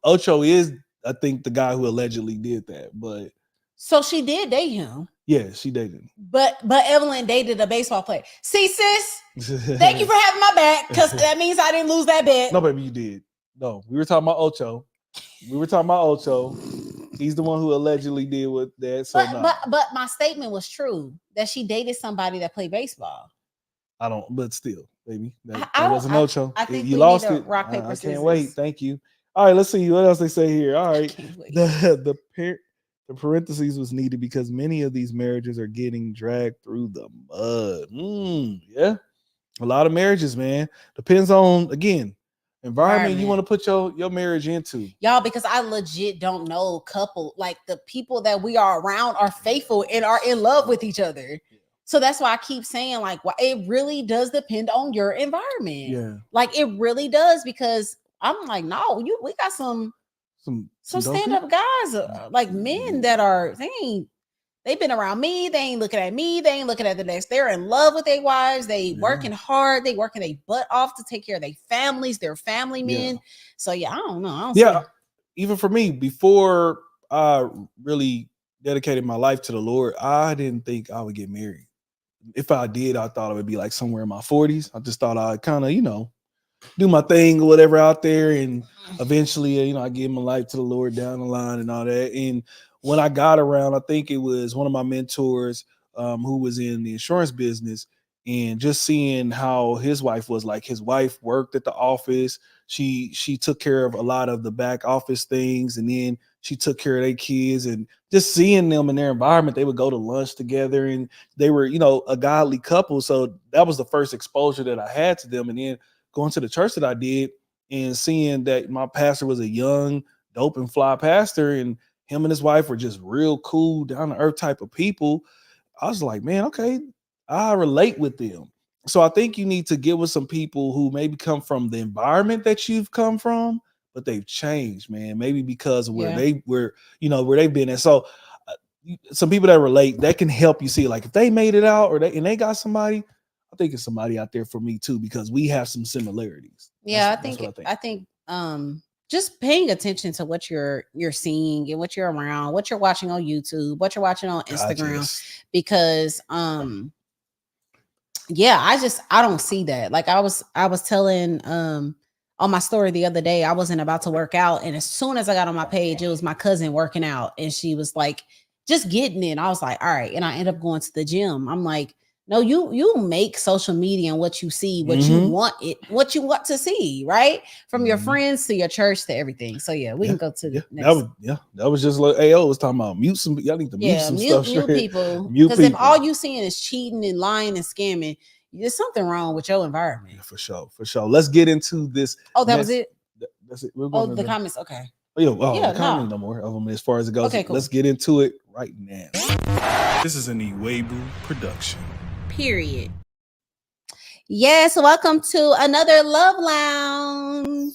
Ocho is, I think, the guy who allegedly did that. But so she did date him. Yeah, she dated him. But Evelyn dated a baseball player. See, sis, Thank you for having my back, because that means I didn't lose that bet. No, baby, you did. No, we were talking about Ocho. He's the one who allegedly did with that. So but my statement was true that she dated somebody that played baseball. I don't, but still, baby, that wasn't Ocho. I think you lost it. Rock, paper, I scissors. can't wait. Thank you. All right, let's see what else they say here. All right, the parentheses was needed because many of these marriages are getting dragged through the mud. Yeah, a lot of marriages, man. Depends on, again, environment you want to put your marriage into, y'all, because I legit don't know couple, like the people that we are around are faithful and are in love with each other. So that's why I keep saying, like, it really does depend on your environment. Yeah, like it really does, because I'm like, no, we got some stand-up guys, like men that are, they've been around me. They ain't looking at me. They ain't looking at the next. They're in love with their wives. They working hard. They working their butt off to take care of their families. They're family men. Yeah. So I don't know. Even for me, before I really dedicated my life to the Lord, I didn't think I would get married. If I did, I thought it would be like somewhere in my 40s. I just thought I'd kind of, do my thing or whatever out there, and eventually, I give my life to the Lord down the line and all that. And when I got around, I think it was one of my mentors who was in the insurance business, and just seeing how his wife was, like, his wife worked at the office. She took care of a lot of the back office things, and then she took care of their kids, and just seeing them in their environment, they would go to lunch together, and they were, a godly couple. So that was the first exposure that I had to them. And then going to the church that I did and seeing that my pastor was a young, dope and fly pastor, and him and his wife were just real cool, down to earth type of people, I was like, man, okay, I relate with them. So I think you need to get with some people who maybe come from the environment that you've come from, but they've changed, man. Maybe because of where they were, where they've been. And so some people that relate, that can help you see, like, if they made it out or they got somebody, I think it's somebody out there for me too, because we have some similarities. Yeah, I think just paying attention to what you're seeing and what you're around, what you're watching on YouTube, what you're watching on Instagram, because I don't see that. Like I was telling on my story the other day, I wasn't about to work out, and as soon as I got on my page, it was my cousin working out, and she was like just getting in. I was like, all right, and I end up going to the gym. I'm like, no, you make social media and what you see, what you want to see, right? From your friends to your church to everything. So we can go to the next. That was just like AO was talking about. Mute some, y'all need to mute some stuff. Mute people. Because if all you seeing is cheating and lying and scamming, there's something wrong with your environment. Yeah, for sure. Let's get into this. Oh, that was it? That's it. The comments. Okay. The comments no more of them as far as it goes. Okay, cool. Let's get into it right now. This is an Iwegbu production. Period. Yes, welcome to another Love Lounge.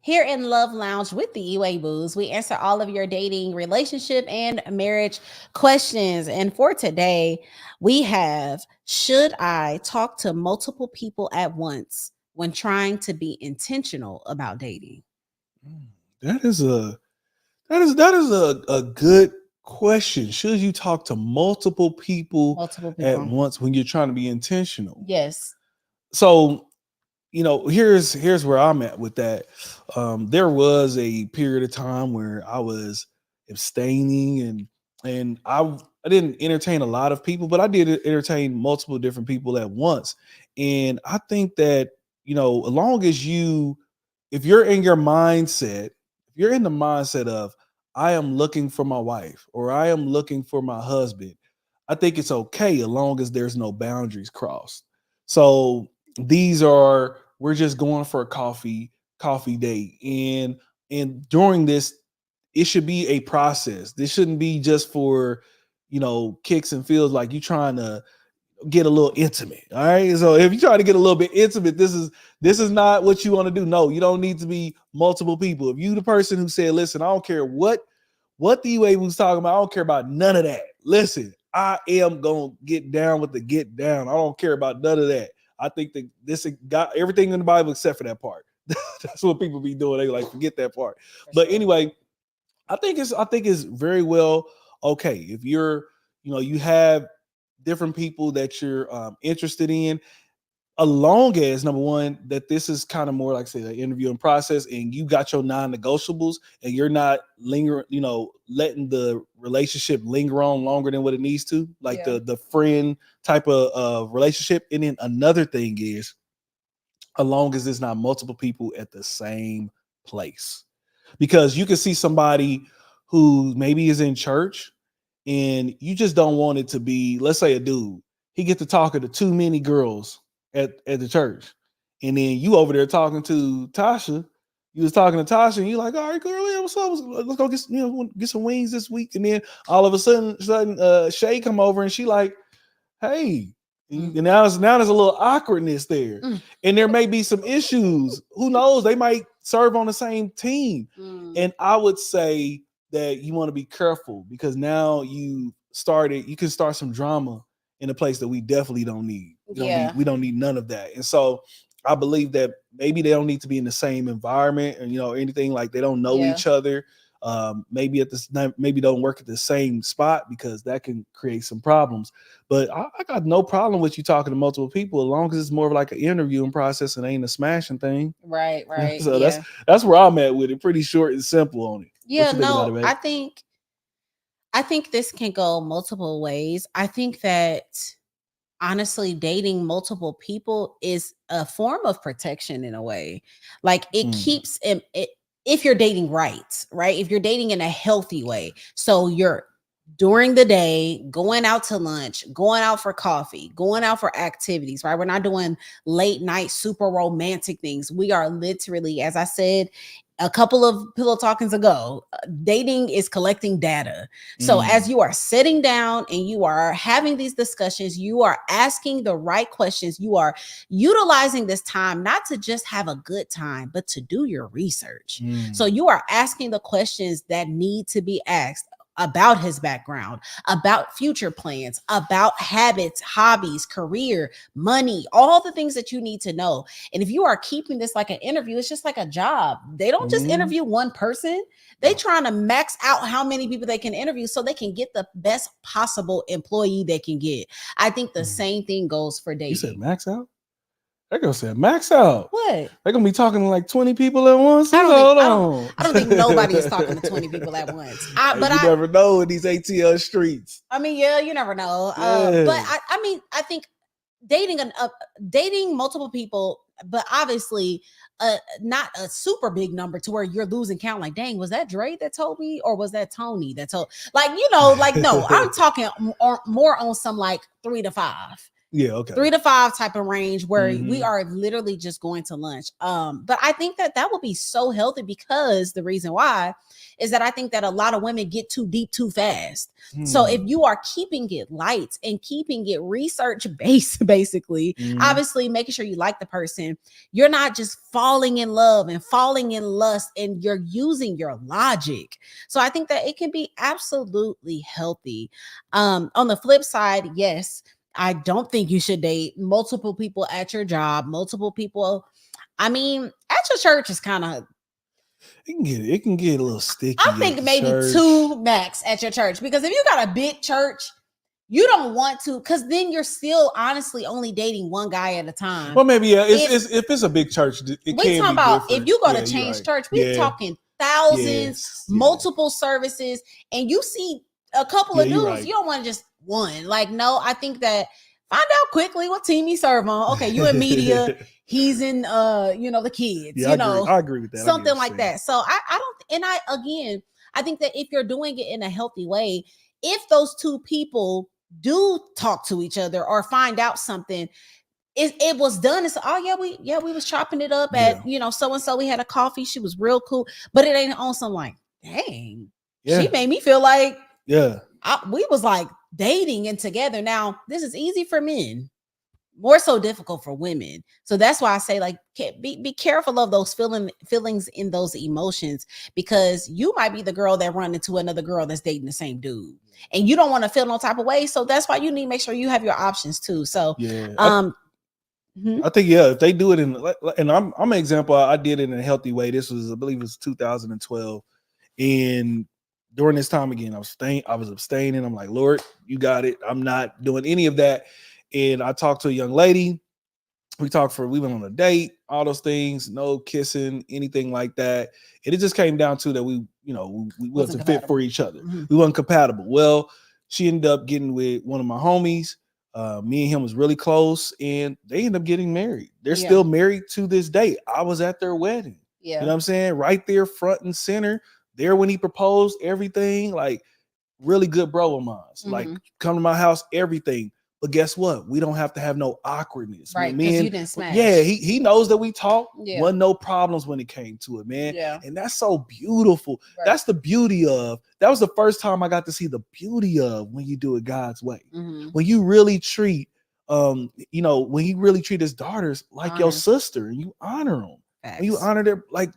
Here in Love Lounge with the Iwegbus, we answer all of your dating, relationship, and marriage questions. And for today, we have, should I talk to multiple people at once when trying to be intentional about dating? That is a good question. Should you talk to multiple people at once when you're trying to be intentional? Yes. So, here's where I'm at with that. There was a period of time where I was abstaining, and I didn't entertain a lot of people, but I did entertain multiple different people at once. And I think that, as long as if you're in your mindset, if you're in the mindset of, I am looking for my wife or I am looking for my husband, I think it's okay as long as there's no boundaries crossed. So we're just going for a coffee date. And during this, it should be a process. This shouldn't be just for, kicks and feels, like you trying to get a little intimate. All right. So if you try to get a little bit intimate, this is not what you want to do. No, you don't need to be multiple people. If you the person who said, listen, I don't care what the Iwegbu was talking about, I don't care about none of that. Listen, I am gonna get down with the get down. I don't care about none of that. I think that this got everything in the Bible except for that part. That's what people be doing. They like forget that part. But anyway, I think it's very well okay if you're, you have different people that you're interested in, along as number one, that this is kind of more like say an interviewing process, and you got your non-negotiables, and you're not lingering, letting the relationship linger on longer than what it needs to, like the friend type of relationship. And then another thing is, as long as there's not multiple people at the same place, because you can see somebody who maybe is in church, and you just don't want it to be, let's say a dude, he get to talking to too many girls at the church, and then you over there talking to Tasha. You was talking to Tasha, and you like, all right, girl, yeah, what's up? Let's go get some wings this week. And then all of a sudden, Shay come over, and she like, hey, and now there's a little awkwardness there, and there may be some issues. Who knows? They might serve on the same team, and I would say that you want to be careful, because now you can start some drama in a place that we definitely don't need. We don't need none of that. And so I believe that maybe they don't need to be in the same environment, and anything like they don't know each other. Maybe don't work at the same spot, because that can create some problems. But I got no problem with you talking to multiple people, as long as it's more of like an interviewing process and ain't a smashing thing. Right. So that's where I'm at with it. Pretty short and simple on it. Yeah, no, I think this can go multiple ways. I think that honestly, dating multiple people is a form of protection in a way. Like it keeps it, if you're dating right? If you're dating in a healthy way. So you're during the day, going out to lunch, going out for coffee, going out for activities, right? We're not doing late night, super romantic things. We are literally, as I said a couple of pillow talkings ago, dating is collecting data. So as you are sitting down and you are having these discussions, you are asking the right questions. You are utilizing this time not to just have a good time, but to do your research. So you are asking the questions that need to be asked about his background, about future plans, about habits, hobbies, career, money, all the things that you need to know. And if you are keeping this like an interview, it's just like a job. They don't just interview one person. They trying to max out how many people they can interview so they can get the best possible employee they can get. I think the same thing goes for dating. You said max out? They're gonna say max out. What? They're gonna be talking to like 20 people at once. I don't think nobody is talking to 20 people at once. But you never know in these ATL streets. I mean, yeah, you never know. But I think dating multiple people, but obviously not a super big number to where you're losing count. Like, dang, was that Dre that told me, or was that Tony that told? No, I'm talking more on some like 3 to 5. Yeah, okay. 3 to 5 type of range where we are literally just going to lunch. But I think that would be so healthy, because the reason why is that I think that a lot of women get too deep too fast. So if you are keeping it light and keeping it research based, basically, obviously making sure you like the person, you're not just falling in love and falling in lust, and you're using your logic. So I think that it can be absolutely healthy. On the flip side, yes, I don't think you should date multiple people at your job, multiple people. I mean, at your church is kind of, it can get a little sticky. I think maybe 2 max at your church, because if you got a big church, you don't want to, because then you're still honestly only dating one guy at a time. Well, maybe if it's a big church, we talking about different. If you go to change church, we're talking thousands, multiple services, and you see a couple of dudes, you don't want to just one. Like, no, I think that find out quickly what team he serve on. Okay, you in media, he's in the kids. I agree with that. Something like that. So I think that if you're doing it in a healthy way, if those 2 people do talk to each other or find out something, it was done. It's we was chopping it up at so and so. We had a coffee. She was real cool, but it ain't on some like, dang, she made me feel like we was like dating and together. Now this is easy for men, more so difficult for women. So that's why I say, like, be careful of those feelings in those emotions, because you might be the girl that run into another girl that's dating the same dude, and you don't want to feel no type of way. So that's why you need to make sure you have your options too. So I think if they do it and I'm an example. I did it in a healthy way. This was, I believe it was 2012, and during this time again, I was abstaining. I'm like, Lord, you got it. I'm not doing any of that. And I talked to a young lady. We went on a date, all those things, no kissing, anything like that. And it just came down to that we wasn't fit for each other. Mm-hmm. We weren't compatible. Well, she ended up getting with one of my homies. Me and him was really close, and they ended up getting married. They're still married to this day. I was at their wedding. Yeah. You know what I'm saying? Right there, front and center. There when he proposed, everything, like really good bro of mine. Mm-hmm. Like come to my house, everything. But guess what? We don't have to have no awkwardness. Right, because you didn't smash. Yeah, he knows that we talk. Yeah. Wasn't no problems when it came to it, man. Yeah. And that's so beautiful. Right. That's the beauty of, that was the first time I got to see the beauty of when you do it God's way. Mm-hmm. When you really treat, when he really treat his daughters like your sister, and you honor them. When you honor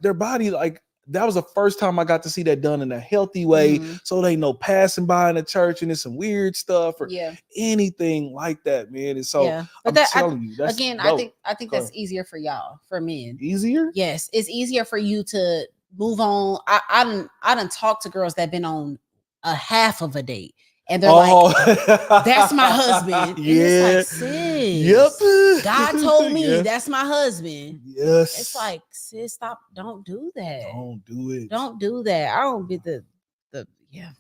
their body, like, that was the first time I got to see that done in a healthy way. Mm-hmm. So they know passing by in the church and it's some weird stuff or anything like that, man. And so but telling you, that's again, dope. I think that's easier for y'all, for men. Easier? Yes, it's easier for you to move on. I done talked to girls that been on a half of a date. And they're like, that's my husband. And it's like, sis, God told me that's my husband. Yes. It's like, sis, stop. Don't do that. Don't do it. Don't do that. I don't be the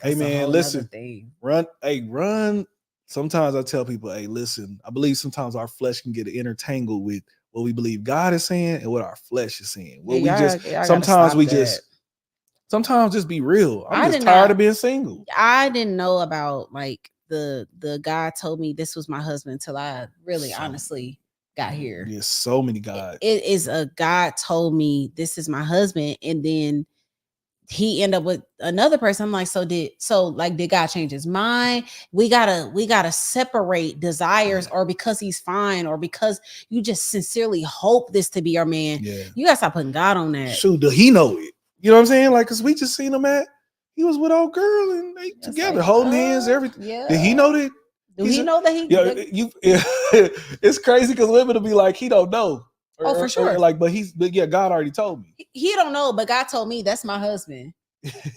hey, man, listen. Run. Sometimes I tell people, hey, listen, I believe sometimes our flesh can get intertangled with what we believe God is saying and what our flesh is saying. Sometimes just be real. I'm just tired of being single. I didn't know about like the God told me this was my husband until I really honestly got here. There's so many gods. It is a God told me this is my husband, and then he ended up with another person. I'm like, did God change his mind? We gotta separate desires, or because he's fine, or because you just sincerely hope this to be your man. Yeah. You gotta stop putting God on that. Shoot, does he know it? You know what I'm saying? Like, cause we just seen him he was with old girl and they together, like, holding hands, everything. Yeah. Did he know that? Do he know that he? It's crazy because women will be like, he don't know. For sure. Like, but God already told me. He don't know, but God told me that's my husband.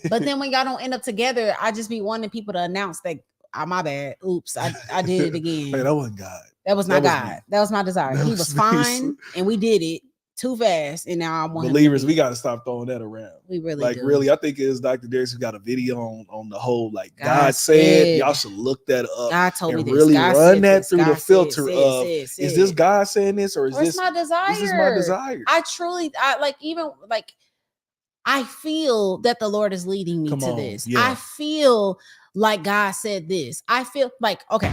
But then when y'all don't end up together, I just be wanting people to announce that, my bad. Oops, I did it again. Hey, that wasn't God. That was not God. That was my desire. He was fine, and we did it too fast, and now I want believers. We got to stop throwing that around. We really like do. Really. I think it's Dr. Darius who got a video on the whole like God said. Y'all should look that up. God told me this. Really God run that through the filter of is this God saying this or is this my desire? This is my desire. I feel that the Lord is leading me to this. Yeah. I feel like God said this. I feel like, okay,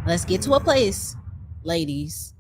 let's get to a place, ladies,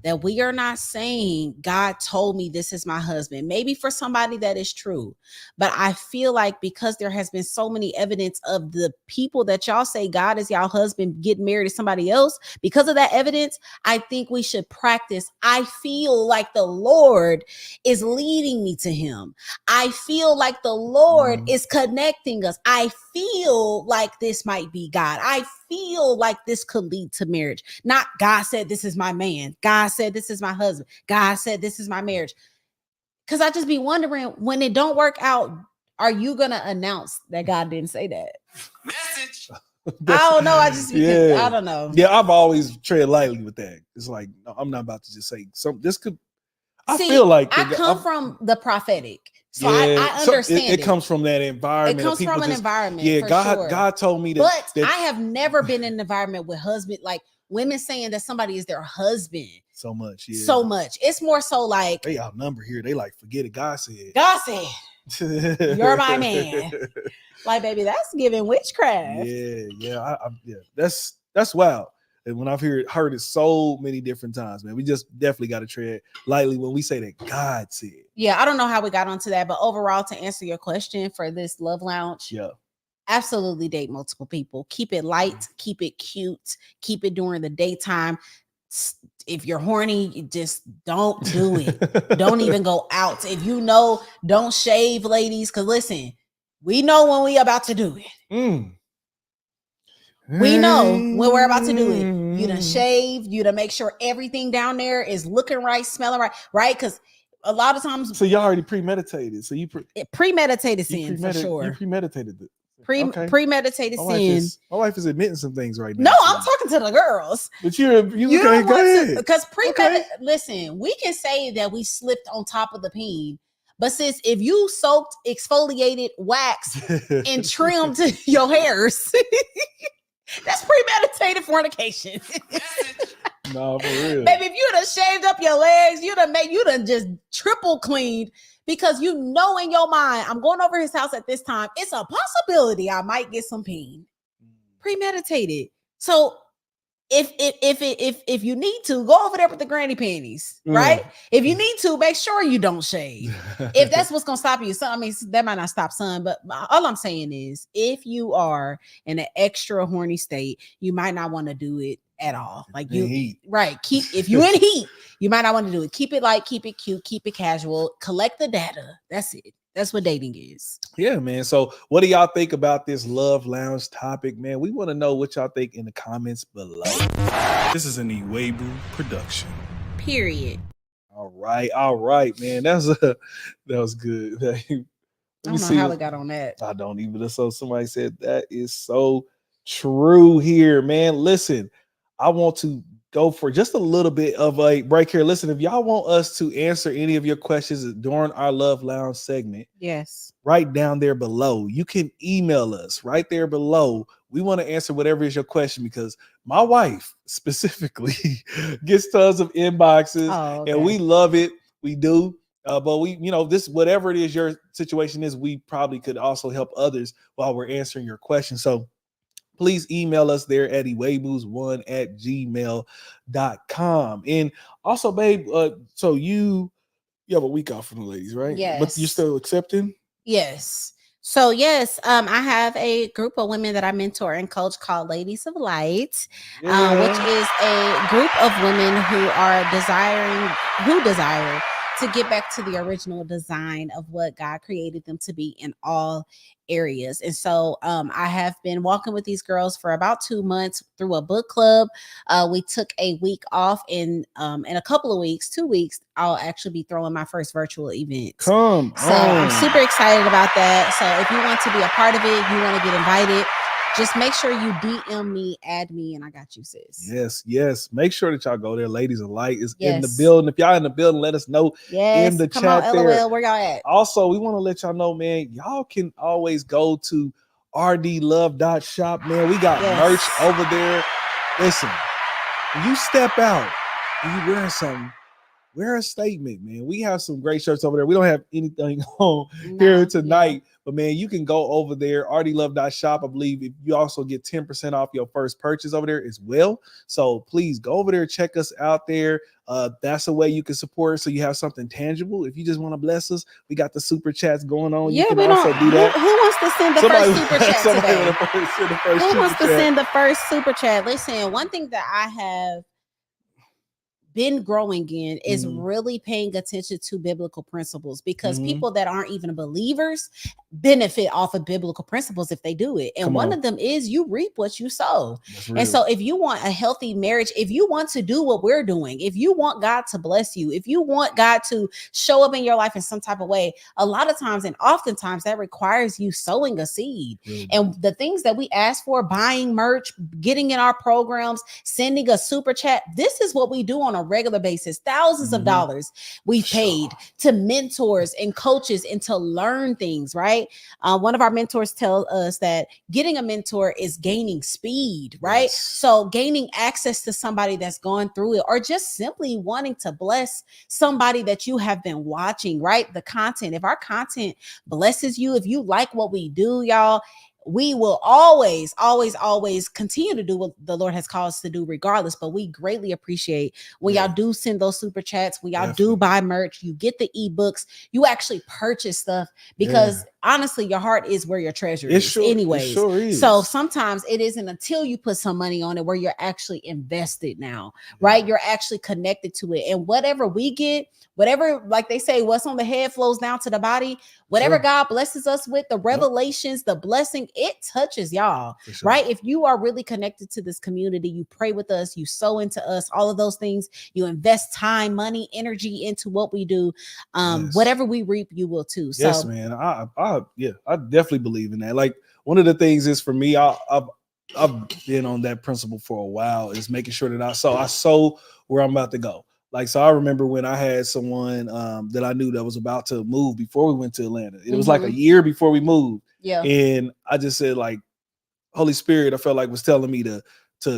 that we are not saying God told me this is my husband. Maybe for somebody that is true, but I feel like because there has been so many evidence of the people that y'all say God is y'all husband getting married to somebody else, because of that evidence, I think we should practice. I feel like the Lord is leading me to him. I feel like the Lord is connecting us. I feel like this might be God. I feel like this could lead to marriage. Not God said this is my man. God said this is my husband. God said this is my marriage. Because I just be wondering, when it don't work out, are you gonna announce that God didn't say that? Message. I don't know. I don't know. Yeah, I've always tread lightly with that. It's like, no, I'm not about to just say something. This could. I feel like I come from the prophetic. So I understand it comes from that environment. It comes from an environment. Yeah, God told me that. But I have never been in an environment with husband, like women saying that somebody is their husband. So much, yeah. So much. It's more so like they outnumber here. They like, forget it. God said. God said, you're my man. Like, baby, that's giving witchcraft. Yeah. That's wild. And when I've heard it so many different times, man, we just definitely got to tread lightly when we say that God said. Yeah, I don't know how we got onto that, but overall, to answer your question for this love lounge, absolutely date multiple people. Keep it light, keep it cute, keep it during the daytime. If you're horny, just don't do it. Don't even go out. If you know, don't shave, ladies, because listen, we know when we about to do it. We know when we're about to do it. You done shave, you done make sure everything down there is looking right, smelling right? Because a lot of times. So you already premeditated. So you premeditated sin for sure. You premeditated it. Premeditated sin. My wife is admitting some things right now. No, I'm talking to the girls. But you okay, go ahead. Because listen, we can say that we slipped on top of the peen, but sis, if you soaked exfoliated wax and trimmed your hairs, that's premeditated fornication. No, for real. Baby, if you done shaved up your legs, you done just triple cleaned because you know in your mind, I'm going over his house at this time. It's a possibility I might get some peen. Premeditated. So if you need to, go over there with the granny panties, right? If you need to, make sure you don't shave. If that's what's gonna stop you, so I mean that might not stop some, but all I'm saying is if you are in an extra horny state, you might not want to do it at all. Like if you in heat, you might not want to do it. Keep it light, keep it cute, keep it casual, collect the data. That's it. That's what dating is. Yeah, man. So what do y'all think about this love lounge topic, man? We want to know what y'all think in the comments below. This is an Iwegbu production. Period. All right, man. That was good. I don't know how we got on that. I don't even. So somebody said that is so true here, man. Listen, I want to go for just a little bit of a break here. Listen, if y'all want us to answer any of your questions during our Love Lounge segment, yes, right down there below, you can email us right there below. We want to answer whatever is your question because my wife specifically gets tons of inboxes and we love it. We do. But we, this, whatever it is your situation is, we probably could also help others while we're answering your question. So please email us there at iwegbus1@gmail.com. And also, babe, so you have a week off from the ladies, right? Yes. But you're still accepting? Yes. So yes, I have a group of women that I mentor and coach called Ladies of Light, which is a group of women who desire to get back to the original design of what God created them to be in all areas. And so I have been walking with these girls for about 2 months through a book club. We took a week off in a couple of weeks, 2 weeks, I'll actually be throwing my first virtual event. So I'm super excited about that. So if you want to be a part of it, you want to get invited, just make sure you DM me, add me, and I got you, sis. Yes. Make sure that y'all go there. Ladies of Light is in the building. If y'all in the building, let us know in the chat on, there. LOL, where y'all at? Also, we want to let y'all know, man, y'all can always go to rdlove.shop, man. We got merch over there. Listen, when you step out and you wearing something, wear a statement, man. We have some great shirts over there. We don't have anything on here tonight, but man, you can go over there, rdlove.shop. I believe you also get 10% off your first purchase over there as well. So please go over there, check us out there. That's a way you can support, so you have something tangible. If you just want to bless us, we got the super chats going on. Yeah, you can also do that. Who wants to send the first super chat today? Who wants to send the first super chat? Listen, one thing that I have been growing in is really paying attention to biblical principles, because people that aren't even believers benefit off of biblical principles if they do it. And one of them is you reap what you sow. And so if you want a healthy marriage, if you want to do what we're doing, if you want God to bless you, if you want God to show up in your life in some type of way, a lot of times and oftentimes that requires you sowing a seed. And the things that we ask for, buying merch, getting in our programs, sending a super chat, this is what we do on a regular basis. Thousands of dollars we've paid to mentors and coaches and to learn things, right? One of our mentors tells us that getting a mentor is gaining speed, right? So gaining access to somebody that's gone through it, or just simply wanting to bless somebody that you have been watching, right? The content, if our content blesses you, if you like what we do, y'all, we will always continue to do what the Lord has called us to do regardless. But we greatly appreciate when y'all do send those super chats, when y'all do buy merch, you get the ebooks, you actually purchase stuff, because honestly, your heart is where your treasure is anyways. So sometimes it isn't until you put some money on it where you're actually invested now, right? You're actually connected to it. And whatever we get, whatever, like they say, what's on the head flows down to the body. Whatever God blesses us with, the revelations, the blessing, it touches y'all, sure. right? If you are really connected to this community, you pray with us, you sow into us, all of those things, you invest time, money, energy into what we do. Whatever we reap, you will too. So yes, man. I definitely believe in that. Like, one of the things is, for me, I've been on that principle for a while, is making sure that I sow where I'm about to go. Like, so I remember when I had someone that I knew that was about to move before we went to Atlanta. It was like a year before we moved. Yeah. And I just said, like, Holy Spirit, I felt like was telling me to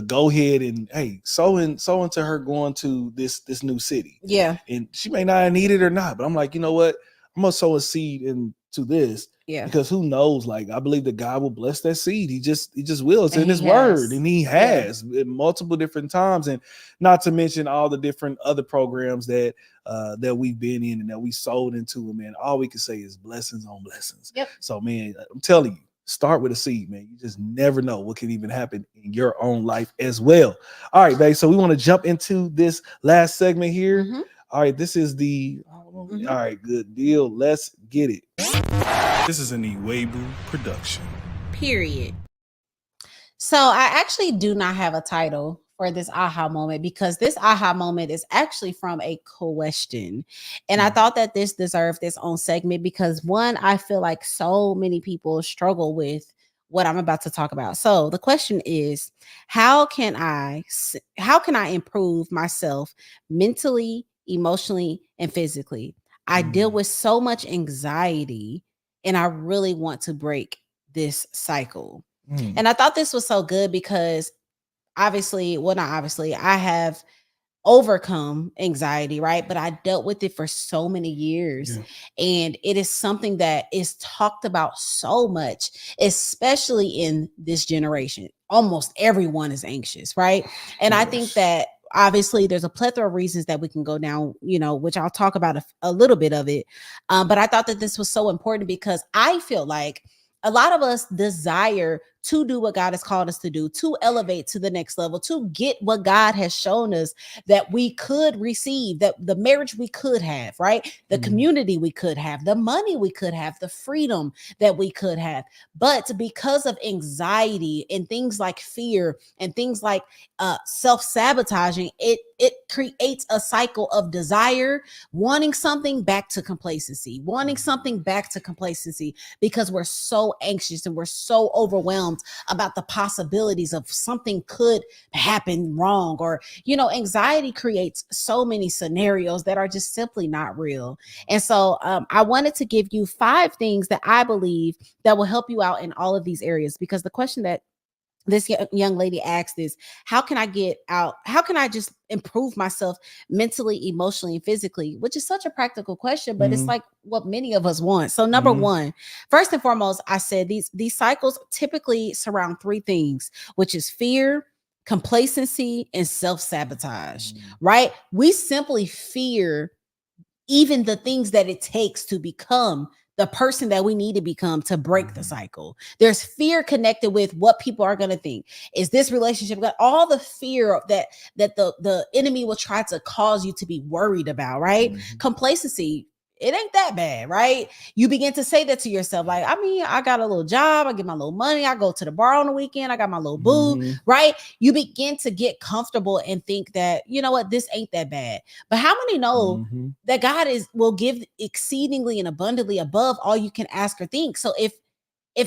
go ahead and, hey, sow into her going to this new city. Yeah. And she may not need it or not, but I'm like, you know what? I'm gonna sow a seed into this. Yeah. Because who knows? Like, I believe that God will bless that seed. He just will. It's in his word. And he has multiple different times. And not to mention all the different other programs that we've been in and that we sold into. And man, all we can say is blessings on blessings. Yep. So man, I'm telling you, start with a seed, man. You just never know what can even happen in your own life as well. All right, babe. So we want to jump into this last segment here. Mm-hmm. All right, this is the all right, good deal. Let's get it. This is an Iwegbu production. Period. So I actually do not have a title for this aha moment, because this aha moment is actually from a question. And I thought that this deserved its own segment because, one, I feel like so many people struggle with what I'm about to talk about. So the question is, how can I improve myself mentally, emotionally, and physically? I deal with so much anxiety and I really want to break this cycle. And I thought this was so good because I have overcome anxiety, right? But I dealt with it for so many years. And it is something that is talked about so much, especially in this generation. Almost everyone is anxious, right? And I think that obviously there's a plethora of reasons that we can go down, which I'll talk about a little bit of it. But I thought that this was so important because I feel like a lot of us desire to do what God has called us to do, to elevate to the next level, to get what God has shown us that we could receive, that the marriage we could have, right? The community we could have, the money we could have, the freedom that we could have. But because of anxiety and things like fear and things like self-sabotaging, it creates a cycle of desire, wanting something back to complacency, because we're so anxious and we're so overwhelmed about the possibilities of something could happen wrong, or anxiety creates so many scenarios that are just simply not real. And so I wanted to give you 5 things that I believe that will help you out in all of these areas, because the question that this young lady asked is, how can I just improve myself mentally, emotionally, and physically, which is such a practical question, but it's like what many of us want. So number one, first and foremost, I said these cycles typically surround 3 things, which is fear, complacency, and self-sabotage, right? We simply fear even the things that it takes to become the person that we need to become to break the cycle. There's fear connected with what people are going to think. Is this relationship got all the fear that the enemy will try to cause you to be worried about, right? Complacency, it ain't that bad, right? You begin to say that to yourself, like, I mean, I got a little job, I get my little money, I go to the bar on the weekend, I got my little boo, right? You begin to get comfortable and think that, you know what, this ain't that bad. But how many know that God will give exceedingly and abundantly above all you can ask or think? So if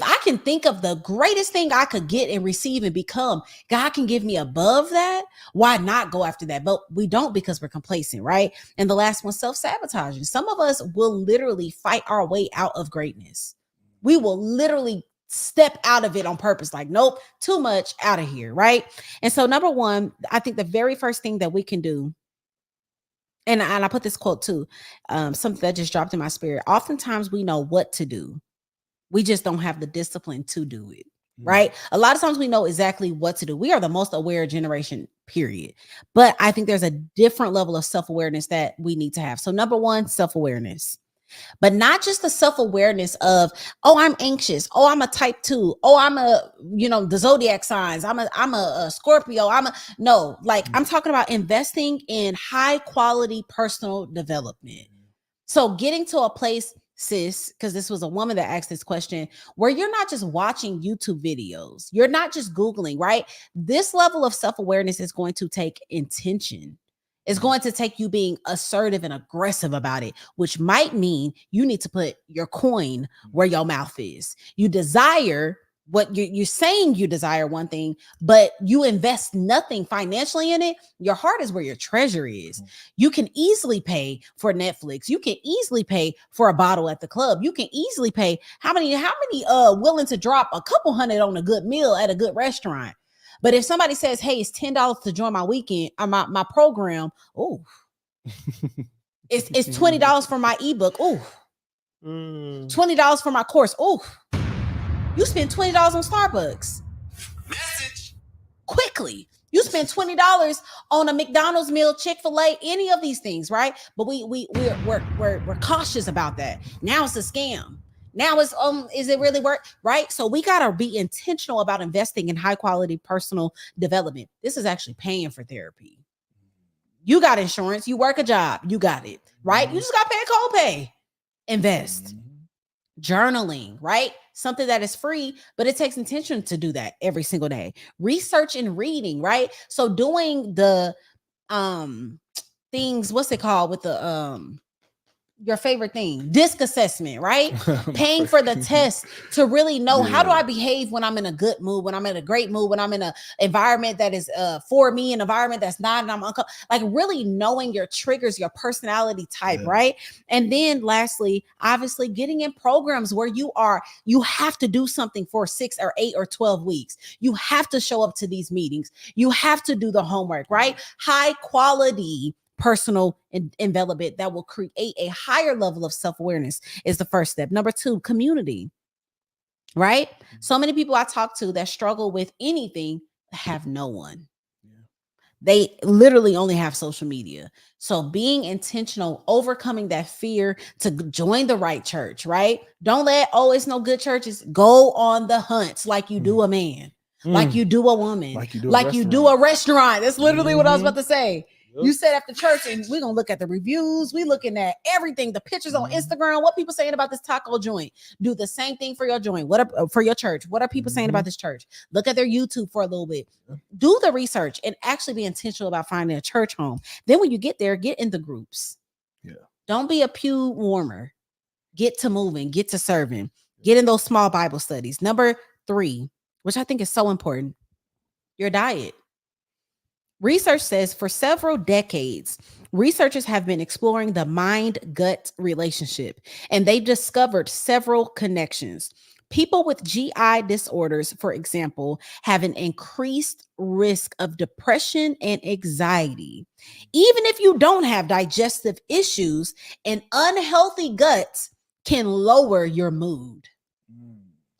I can think of the greatest thing I could get and receive and become, God can give me above that. Why not go after that? But we don't, because we're complacent, right? And the last one, self-sabotaging. Some of us will literally fight our way out of greatness. We will literally step out of it on purpose. Like, nope, too much, out of here, right? And so number one, I think the very first thing that we can do, and I put this quote too, something that just dropped in my spirit. Oftentimes we know what to do. We just don't have the discipline to do it, right? A lot of times we know exactly what to do. We are the most aware generation, period. But I think there's a different level of self-awareness that we need to have. So number one, self-awareness. But not just the self-awareness of, oh, I'm anxious. Oh, I'm a type 2. Oh, I'm the zodiac signs. I'm a Scorpio. No, like I'm talking about investing in high quality personal development. So getting to a place sis, because this was a woman that asked this question, where you're not just watching YouTube videos, you're not just Googling, right? This level of self-awareness is going to take intention. It's going to take you being assertive and aggressive about it, which might mean you need to put your coin where your mouth is. You desire what you're saying, you desire one thing, but you invest nothing financially in it. Your heart is where your treasure is. You can easily pay for Netflix. You can easily pay for a bottle at the club. You can easily pay how many willing to drop a couple $100 on a good meal at a good restaurant. But if somebody says, hey, it's $10 to join my weekend or my program, oh, it's $20 for my ebook. Oh, $20 for my course. Oh, you spend $20 on Starbucks. Message. Quickly. You spend $20 on a McDonald's meal, Chick-fil-A, any of these things, right? But we're cautious about that. Now it's a scam. Now it's is it really work? Right? So we gotta be intentional about investing in high quality personal development. This is actually paying for therapy. You got insurance, you work a job, you got it, right? You just gotta pay a copay. Invest. Journaling, right? Something that is free, but it takes intention to do that every single day. Research and reading, right? So doing the things, what's it called with the your favorite thing, DISC assessment, right? Paying for the test to really know how do I behave when I'm in a good mood, when I'm in a great mood, when I'm in an environment that is for me, an environment that's not, and I'm like really knowing your triggers, your personality type, right? And then lastly, obviously getting in programs where you have to do something for 6 or 8 or 12 weeks. You have to show up to these meetings. You have to do the homework, right? High quality personal development that will create a higher level of self-awareness is the first step. Number 2, community, right? So many people I talk to that struggle with anything have no one. They literally only have social media. So being intentional, overcoming that fear to join the right church, right? Don't let, it's no good churches. Go on the hunts like you do a man, like you do a woman, like you do a restaurant. That's literally what I was about to say. You said after church, and we're gonna look at the reviews. We looking at everything, the pictures on Instagram. What people saying about this taco joint? Do the same thing for your joint. For your church? What are people saying about this church? Look at their YouTube for a little bit. Do the research and actually be intentional about finding a church home. Then when you get there, get in the groups. Don't be a pew warmer. Get to moving. Get to serving. Get in those small Bible studies. Number 3, which I think is so important, your diet. Research says for several decades, researchers have been exploring the mind-gut relationship, and they've discovered several connections. People with GI disorders, for example, have an increased risk of depression and anxiety. Even if you don't have digestive issues, an unhealthy gut can lower your mood.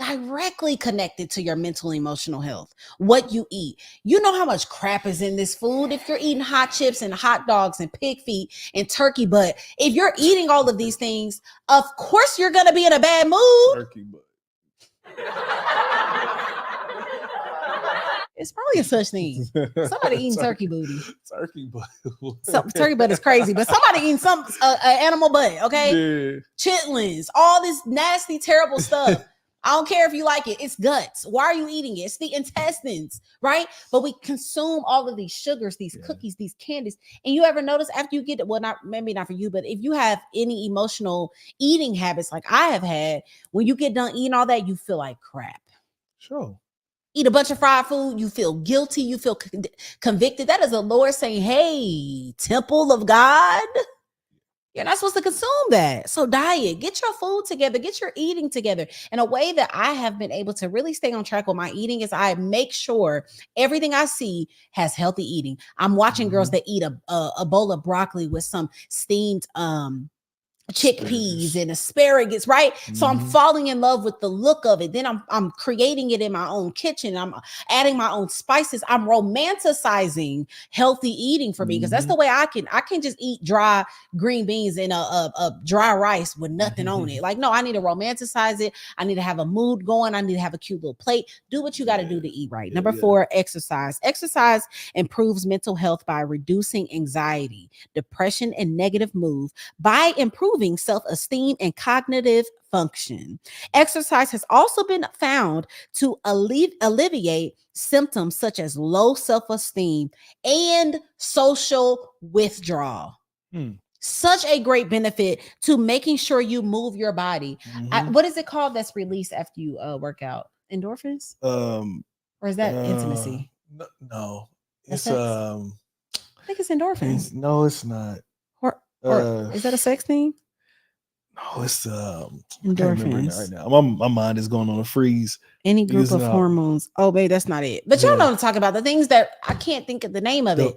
Directly connected to your mental, emotional health. What you eat. You know how much crap is in this food. If you're eating hot chips and hot dogs and pig feet and turkey butt, if you're eating all of these things, of course you're going to be in a bad mood. Turkey butt. It's probably a such thing. Somebody eating turkey booty. Turkey butt. Turkey butt is crazy, but somebody eating some animal butt, okay? Chitlins, all this nasty, terrible stuff. I don't care if you like it. It's guts. Why are you eating it? It's the intestines, right? But we consume all of these sugars, these cookies, these candies. And you ever notice after you get, maybe not for you, but if you have any emotional eating habits like I have had, when you get done eating all that, you feel like crap. Sure. Eat a bunch of fried food, you feel guilty, you feel convicted. That is the Lord saying, hey, temple of God, you're not supposed to consume that. So diet, get your food together, get your eating together. And a way that I have been able to really stay on track with my eating is I make sure everything I see has healthy eating. I'm watching girls that eat a bowl of broccoli with some steamed chickpeas and asparagus, right? So I'm falling in love with the look of it. Then I'm creating it in my own kitchen. I'm adding my own spices. I'm romanticizing healthy eating for me because that's the way I can just eat dry green beans and a dry rice with nothing on it. Like, no, I need to romanticize it. I need to have a mood going. I need to have a cute little plate. Do what you got to do to eat right. Number 4, exercise. Exercise improves mental health by reducing anxiety, depression, and negative mood by improving improving self-esteem and cognitive function. Exercise has also been found to alleviate symptoms such as low self-esteem and social withdrawal. Such a great benefit to making sure you move your body. What is it called that's released after you work out? Endorphins? Or is that intimacy? No. It's It's I think it's endorphins. No, it's not. Or is that a sex thing? No, it's endorphins. I can't remember right now. My mind is going on a freeze. Any group of hormones. Oh, babe, that's not it. But y'all know what I'm talking about. The things that I can't think of the name of it.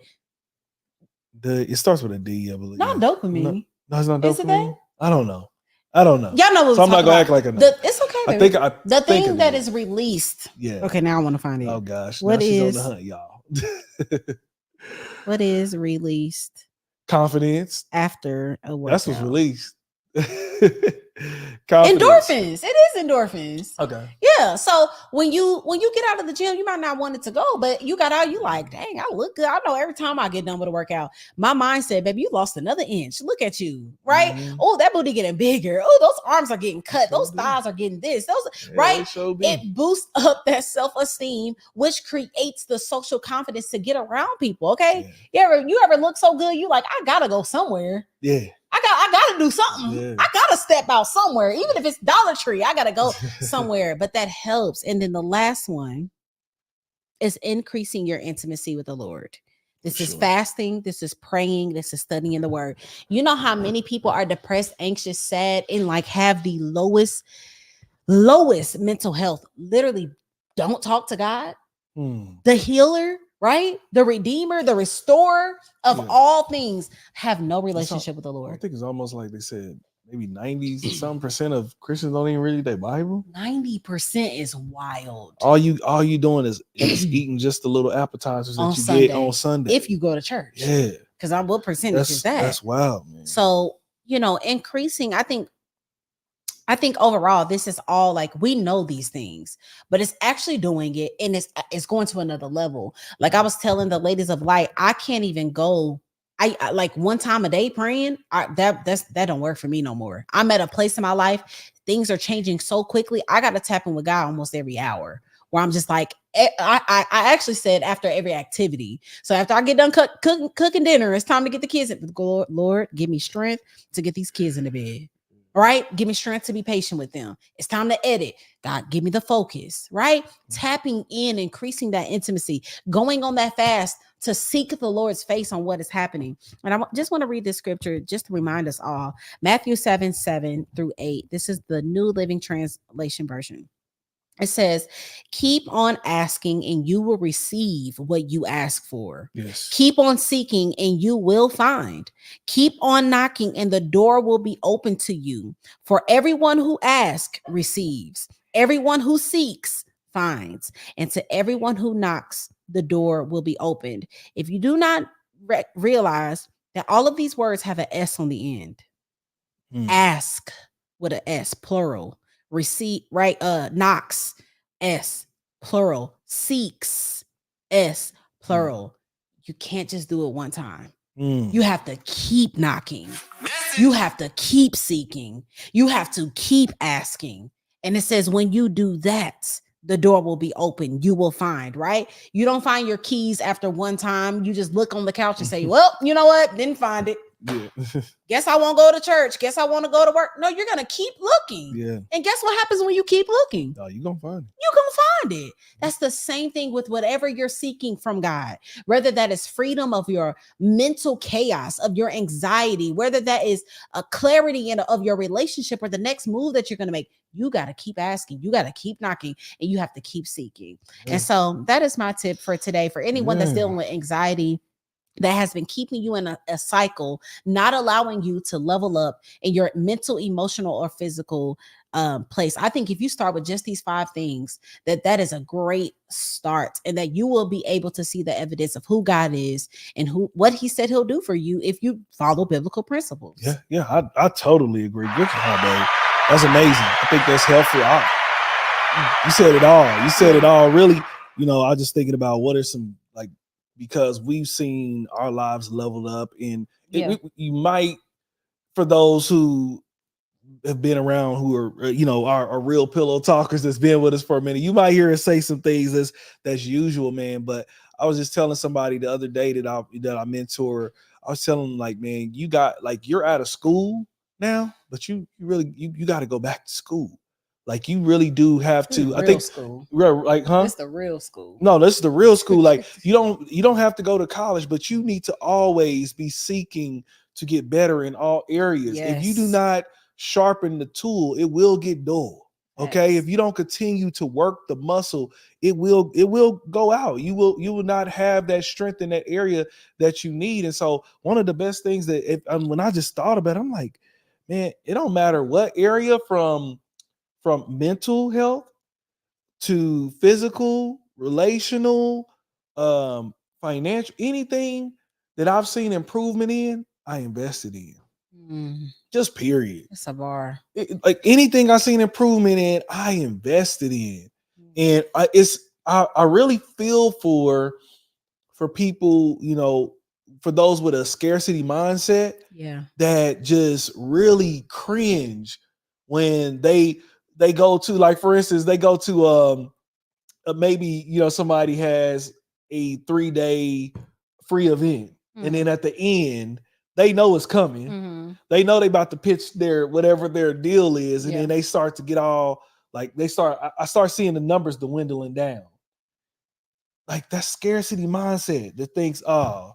It starts with a D, I believe. Not dopamine. No, it's not dopamine. Is it that? I don't know. Y'all know what so I'm not gonna act like I know. It's okay. Baby. The thing that is released. Yeah. Okay, now I want to find it. Oh gosh. What is on the hunt, y'all? What is released? Confidence. After a workout. That's what's released. Endorphins. It is endorphins. Okay. Yeah. So when you get out of the gym, you might not want it to go, but you got out, you like, dang, I look good. I know every time I get done with a workout, my mind said, baby, you lost another inch. Look at you, right? Oh, that booty getting bigger. Oh, those arms are getting cut. Those thighs are getting this. Right? It boosts up that self-esteem, which creates the social confidence to get around people. Okay. Yeah. You ever look so good? You like, I gotta go somewhere. Yeah. I gotta do something. Yeah. I gotta step out somewhere, even if it's Dollar Tree. I gotta go somewhere. But that helps. And then the last one is increasing your intimacy with the Lord. This is fasting. This is praying. This is studying the Word. You know how many people are depressed, anxious, sad, and like have the lowest mental health. Literally, don't talk to God, the healer. Right? The Redeemer, the Restorer of all things, have no relationship with the Lord. I think it's almost like they said, maybe 90% of Christians don't even read their Bible. 90% is wild. All you doing is eating just the little appetizers that you get on Sunday. If you go to church. Yeah. Because what percentage is that? That's wild, man. So, increasing, I think overall, this is all like, we know these things, but it's actually doing it. And it's going to another level. Like I was telling the ladies of light, I can't even go. I like one time a day praying. That don't work for me no more. I'm at a place in my life. Things are changing so quickly. I got to tap in with God almost every hour where I'm just like, I actually said after every activity. So after I get done cooking dinner, it's time to get the kids in. Lord, give me strength to get these kids in the bed. Right? Give me strength to be patient with them. It's time to edit. God, give me the focus, right? Tapping in, increasing that intimacy, going on that fast to seek the Lord's face on what is happening. And I just want to read this scripture just to remind us all. Matthew 7:7-8. This is the New Living Translation version. It says, keep on asking and you will receive what you ask for. Yes. Keep on seeking and you will find. Keep on knocking and the door will be open to you. For everyone who asks receives. Everyone who seeks finds. And to everyone who knocks, the door will be opened. If you do not realize that all of these words have an S on the end. Ask with an S, plural. Receive, right? Knocks, S, plural. Seeks, S, plural. You can't just do it one time. You have to keep knocking. You have to keep seeking. You have to keep asking. And it says when you do that, the door will be open. You will find, right? You don't find your keys after one time. You just look on the couch and say, well, you know what? Didn't find it. Yeah. Guess I won't go to church. Guess I want to go to work. No, you're going to keep looking. Yeah. And guess what happens when you keep looking? Oh, you're going to find it. You're going to find it. That's the same thing with whatever you're seeking from God, whether that is freedom of your mental chaos, of your anxiety, whether that is a clarity of your relationship or the next move that you're going to make. You got to keep asking. You got to keep knocking and you have to keep seeking. Yeah. And so that is my tip for today for anyone that's dealing with anxiety that has been keeping you in a cycle, not allowing you to level up in your mental, emotional, or physical place. I think if you start with just these 5 things, that is a great start, and that you will be able to see the evidence of who God is and what He said He'll do for you if you follow biblical principles. Yeah, I totally agree. Good job, babe. That's amazing. I think that's helpful. You said it all. You said it all. Really, I just thinking about what are some because we've seen our lives level up, and you might for those who have been around, who are, you know, are real pillow talkers that's been with us for a minute, you might hear us say some things that's usual, man. But I was just telling somebody the other day that I mentor, I was telling them, like, man, you got, like, you're out of school now, but you really got to go back to school. Like, you really do have to. I think school. Like, huh? It's the real school. No, this is the real school. Like, you don't have to go to college, but you need to always be seeking to get better in all areas. Yes. If you do not sharpen the tool, it will get dull. Okay. Yes. If you don't continue to work the muscle, it will go out. You will not have that strength in that area that you need. And so one of the best things that when I just thought about it, I'm like, man, it don't matter what area, from mental health to physical, relational, financial, anything that I've seen improvement in, I invested in. Just period. It's a bar. Like, anything I seen improvement in, I invested in. And I really feel for people, you know, for those with a scarcity mindset, that just really cringe when they go to, like, for instance, they go to maybe, you know, somebody has a 3-day free event, and then at the end they know it's coming. They know they about to pitch their whatever their deal is, and then they start to get all like, I start seeing the numbers dwindling down. Like, that scarcity mindset that thinks, oh,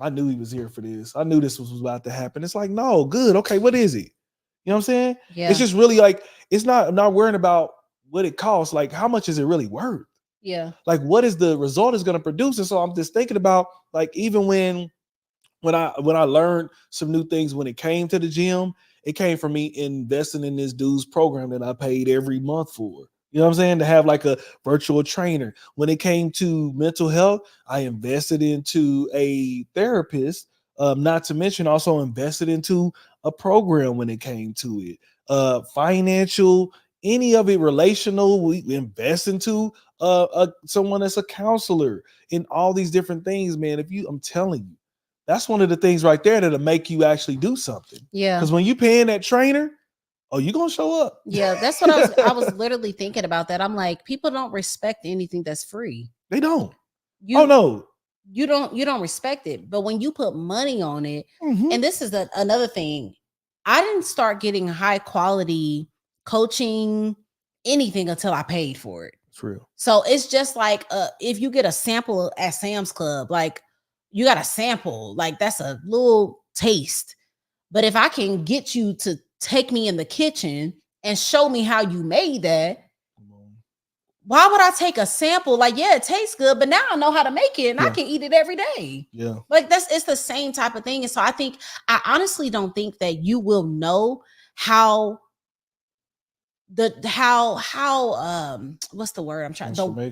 I knew he was here for this. I knew this was about to happen. It's like, no, good. Okay, what is it? You know what I'm saying? Yeah. It's just really like, it's not worrying about what it costs. Like, how much is it really worth? Yeah. Like, what is the result is going to produce? And so I'm just thinking about, like, even when I learned some new things when it came to the gym, it came from me investing in this dude's program that I paid every month for. You know what I'm saying? To have, like, a virtual trainer. When it came to mental health, I invested into a therapist. Not to mention, also invested into a program when it came to it. Financial, any of it relational, we invest into someone that's a counselor, in all these different things, man. I'm telling you, that's one of the things right there that'll make you actually do something. Yeah. Because when you paying that trainer, oh, you gonna show up. Yeah, that's what I was literally thinking about that. I'm like, people don't respect anything that's free. They don't. No. You don't respect it. But when you put money on it, and this is another thing, I didn't start getting high quality coaching, anything, until I paid for it. It's real. So it's just like, if you get a sample at Sam's Club, like, you got a sample, like, that's a little taste. But if I can get you to take me in the kitchen and show me how you made that, why would I take a sample? Like, yeah, it tastes good, but now I know how to make it, and I can eat it every day. Yeah. Like, it's the same type of thing. And so I honestly don't think that you will know how what's the word I'm trying to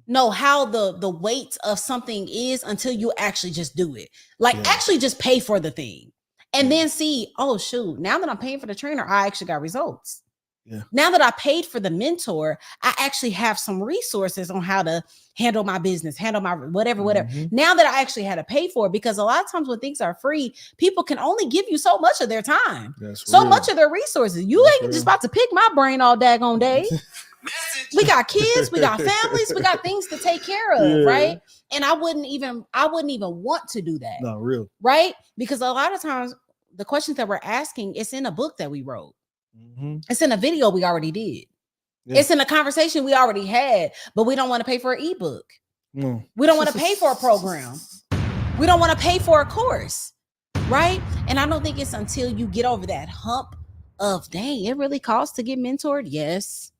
know, how the weight of something is, until you actually just do it. Like, actually just pay for the thing. And then see, oh shoot, now that I'm paying for the trainer, I actually got results. Yeah. Now that I paid for the mentor, I actually have some resources on how to handle my business, handle my whatever. Now that I actually had to pay for it, because a lot of times when things are free, people can only give you so much of their time, much of their resources. You ain't just about to pick my brain all daggone day. We got kids, we got families, we got things to take care of, right? And I wouldn't even want to do that. No, real. Right? Because a lot of times the questions that we're asking, it's in a book that we wrote. It's in a video we already did. It's in a conversation we already had, but we don't want to pay for an ebook. We don't want to pay for a program. We don't want to pay for a course, right? And I don't think it's until you get over that hump of, dang, it really costs to get mentored. Yes.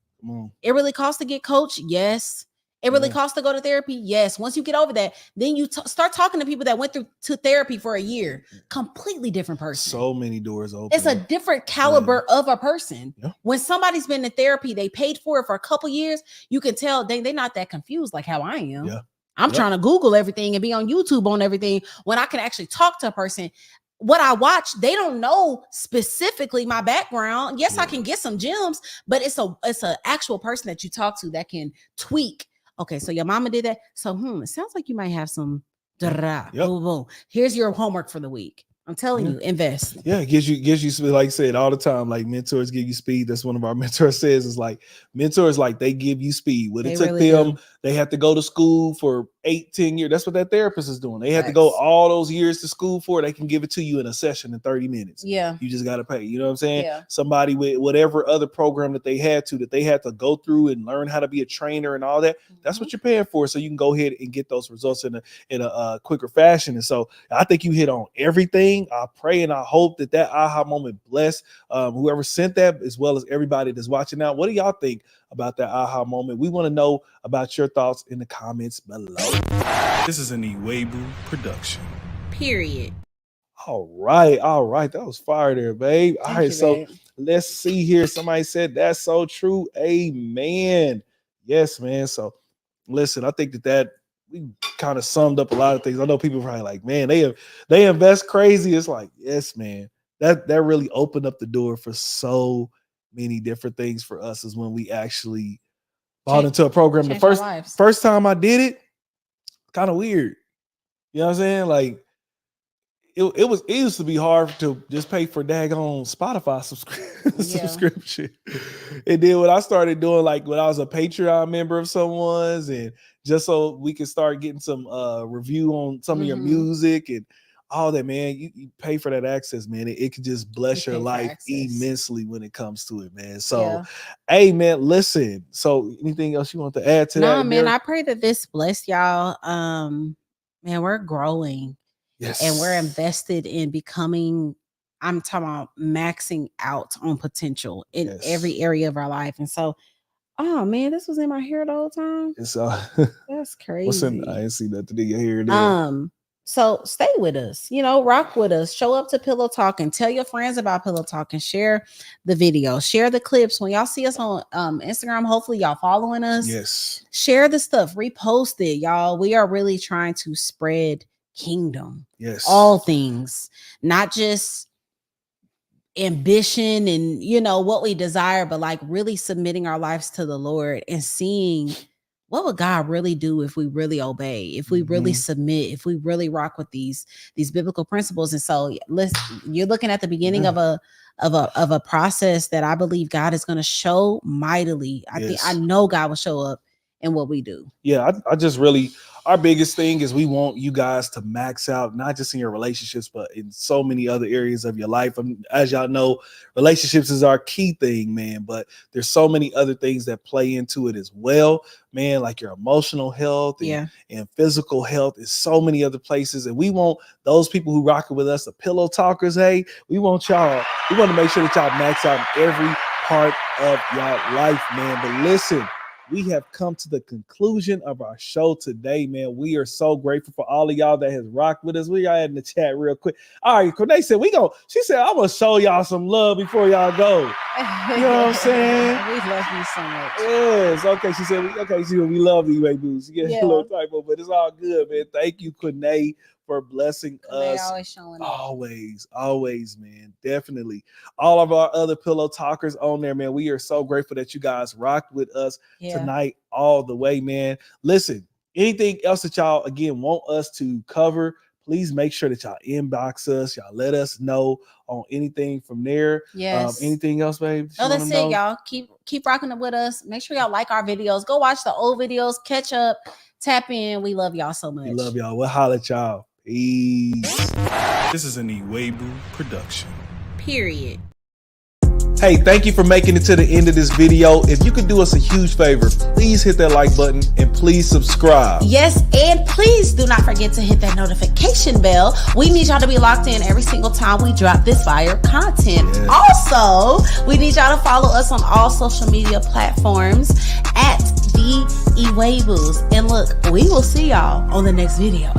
It really costs to get coached. Yes. It really costs to go to therapy. Yes. Once you get over that, then you start talking to people that went to therapy for a year. Completely different person. So many doors open. It's a different caliber of a person. When somebody's been in therapy, they paid for it for a couple years. You can tell they're not that confused like how I am. I'm trying to Google everything and be on YouTube on everything, when I can actually talk to a person. What I watch, they don't know specifically my background. Yes, I can get some gems, but it's a actual person that you talk to that can tweak. Okay, so your mama did that. So, it sounds like you might have some. Boom, boom. Here's your homework for the week. I'm telling you, invest. Yeah, it gives you like I said all the time, like mentors give you speed. That's one of our mentors says, is like mentors, like they give you speed. What it took really them, do. they had to go to school for 8-10 years. That's what that therapist is doing. They had to go all those years to school for. They can give it to you in a session in 30 minutes. Yeah. You just got to pay. You know what I'm saying? Yeah. Somebody with whatever other program that they had to go through and learn how to be a trainer and all that. That's what you're paying for. So you can go ahead and get those results in a quicker fashion. And so I think you hit on everything. I pray and I hope that aha moment bless whoever sent that, as well as everybody that's watching now. What do y'all think about that aha moment? We want to know about your thoughts in the comments below. This is an Iwegbu production. Period. All right. That was fire there, babe. All right, so let's see here. Somebody said that's so true. Amen. Yes, man. So listen, I think that we kind of summed up a lot of things. I know people are probably like, man, they invest crazy. It's like, yes, man. That really opened up the door for so many different things for us, is when we actually bought into a program. The first time I did it, kind of weird. You know what I'm saying? Like it used to be hard to just pay for daggone Spotify subscription. And then when I started doing, like when I was a Patreon member of someone's, and just so we could start getting some review on some of your music and all that, man, you pay for that access, man. It can just bless your life immensely when it comes to it, man. So, hey, man, listen. So anything else you want to add to that? No, man, I pray that this bless y'all. Man, we're growing. Yes. And we're invested in becoming, I'm talking about maxing out on potential in every area of our life. And so, oh man, this was in my hair the whole time. It's that's crazy. I didn't see nothing in your hair there. So stay with us, rock with us, show up to Pillow Talk and tell your friends about Pillow Talk and share the video, share the clips. When y'all see us on Instagram, hopefully y'all following us. Yes. Share the stuff, repost it, y'all. We are really trying to spread kingdom. Yes. All things, not just ambition and what we desire, but like really submitting our lives to the Lord and seeing what would God really do if we really obey, if we really submit, if we really rock with these biblical principles. And so you're looking at the beginning of a process that I believe God is going to show mightily. I know God will show up in what we do. Yeah, I just really, our biggest thing is we want you guys to max out, not just in your relationships, but in so many other areas of your life. As y'all know, relationships is our key thing, man, but there's so many other things that play into it as well, man, like your emotional health and physical health is so many other places. And we want those people who rock it with us, the Pillow Talkers, hey, we want to make sure that y'all max out in every part of y'all life, man. But listen, we have come to the conclusion of our show today, man. We are so grateful for all of y'all that has rocked with us. We got in the chat real quick. All right, Cornay said she said, I'm gonna show y'all some love before y'all go. You know what I'm saying? We love you so much. Yes. Okay. She said, we love you, Iwegbus. You get a little typo, but it's all good, man. Thank you, Cornay, for blessing us. Always showing up. Always, man. Definitely. All of our other Pillow Talkers on there, man. We are so grateful that you guys rocked with us tonight all the way, man. Listen, anything else that y'all, again, want us to cover, please make sure that y'all inbox us. Y'all let us know on anything from there. Yes. Anything else, babe? No, that's it, y'all. Keep rocking it with us. Make sure y'all like our videos. Go watch the old videos. Catch up. Tap in. We love y'all so much. We love y'all. We'll holler at y'all. Peace. This is an Iwegbu production. Period. Hey, thank you for making it to the end of this video. If you could do us a huge favor, please hit that like button and please subscribe. Yes, and please do not forget to hit that notification bell. We need y'all to be locked in every single time we drop this fire content. Yes. Also, we need y'all to follow us on all social media platforms at the Iwegbus. And look, we will see y'all on the next video.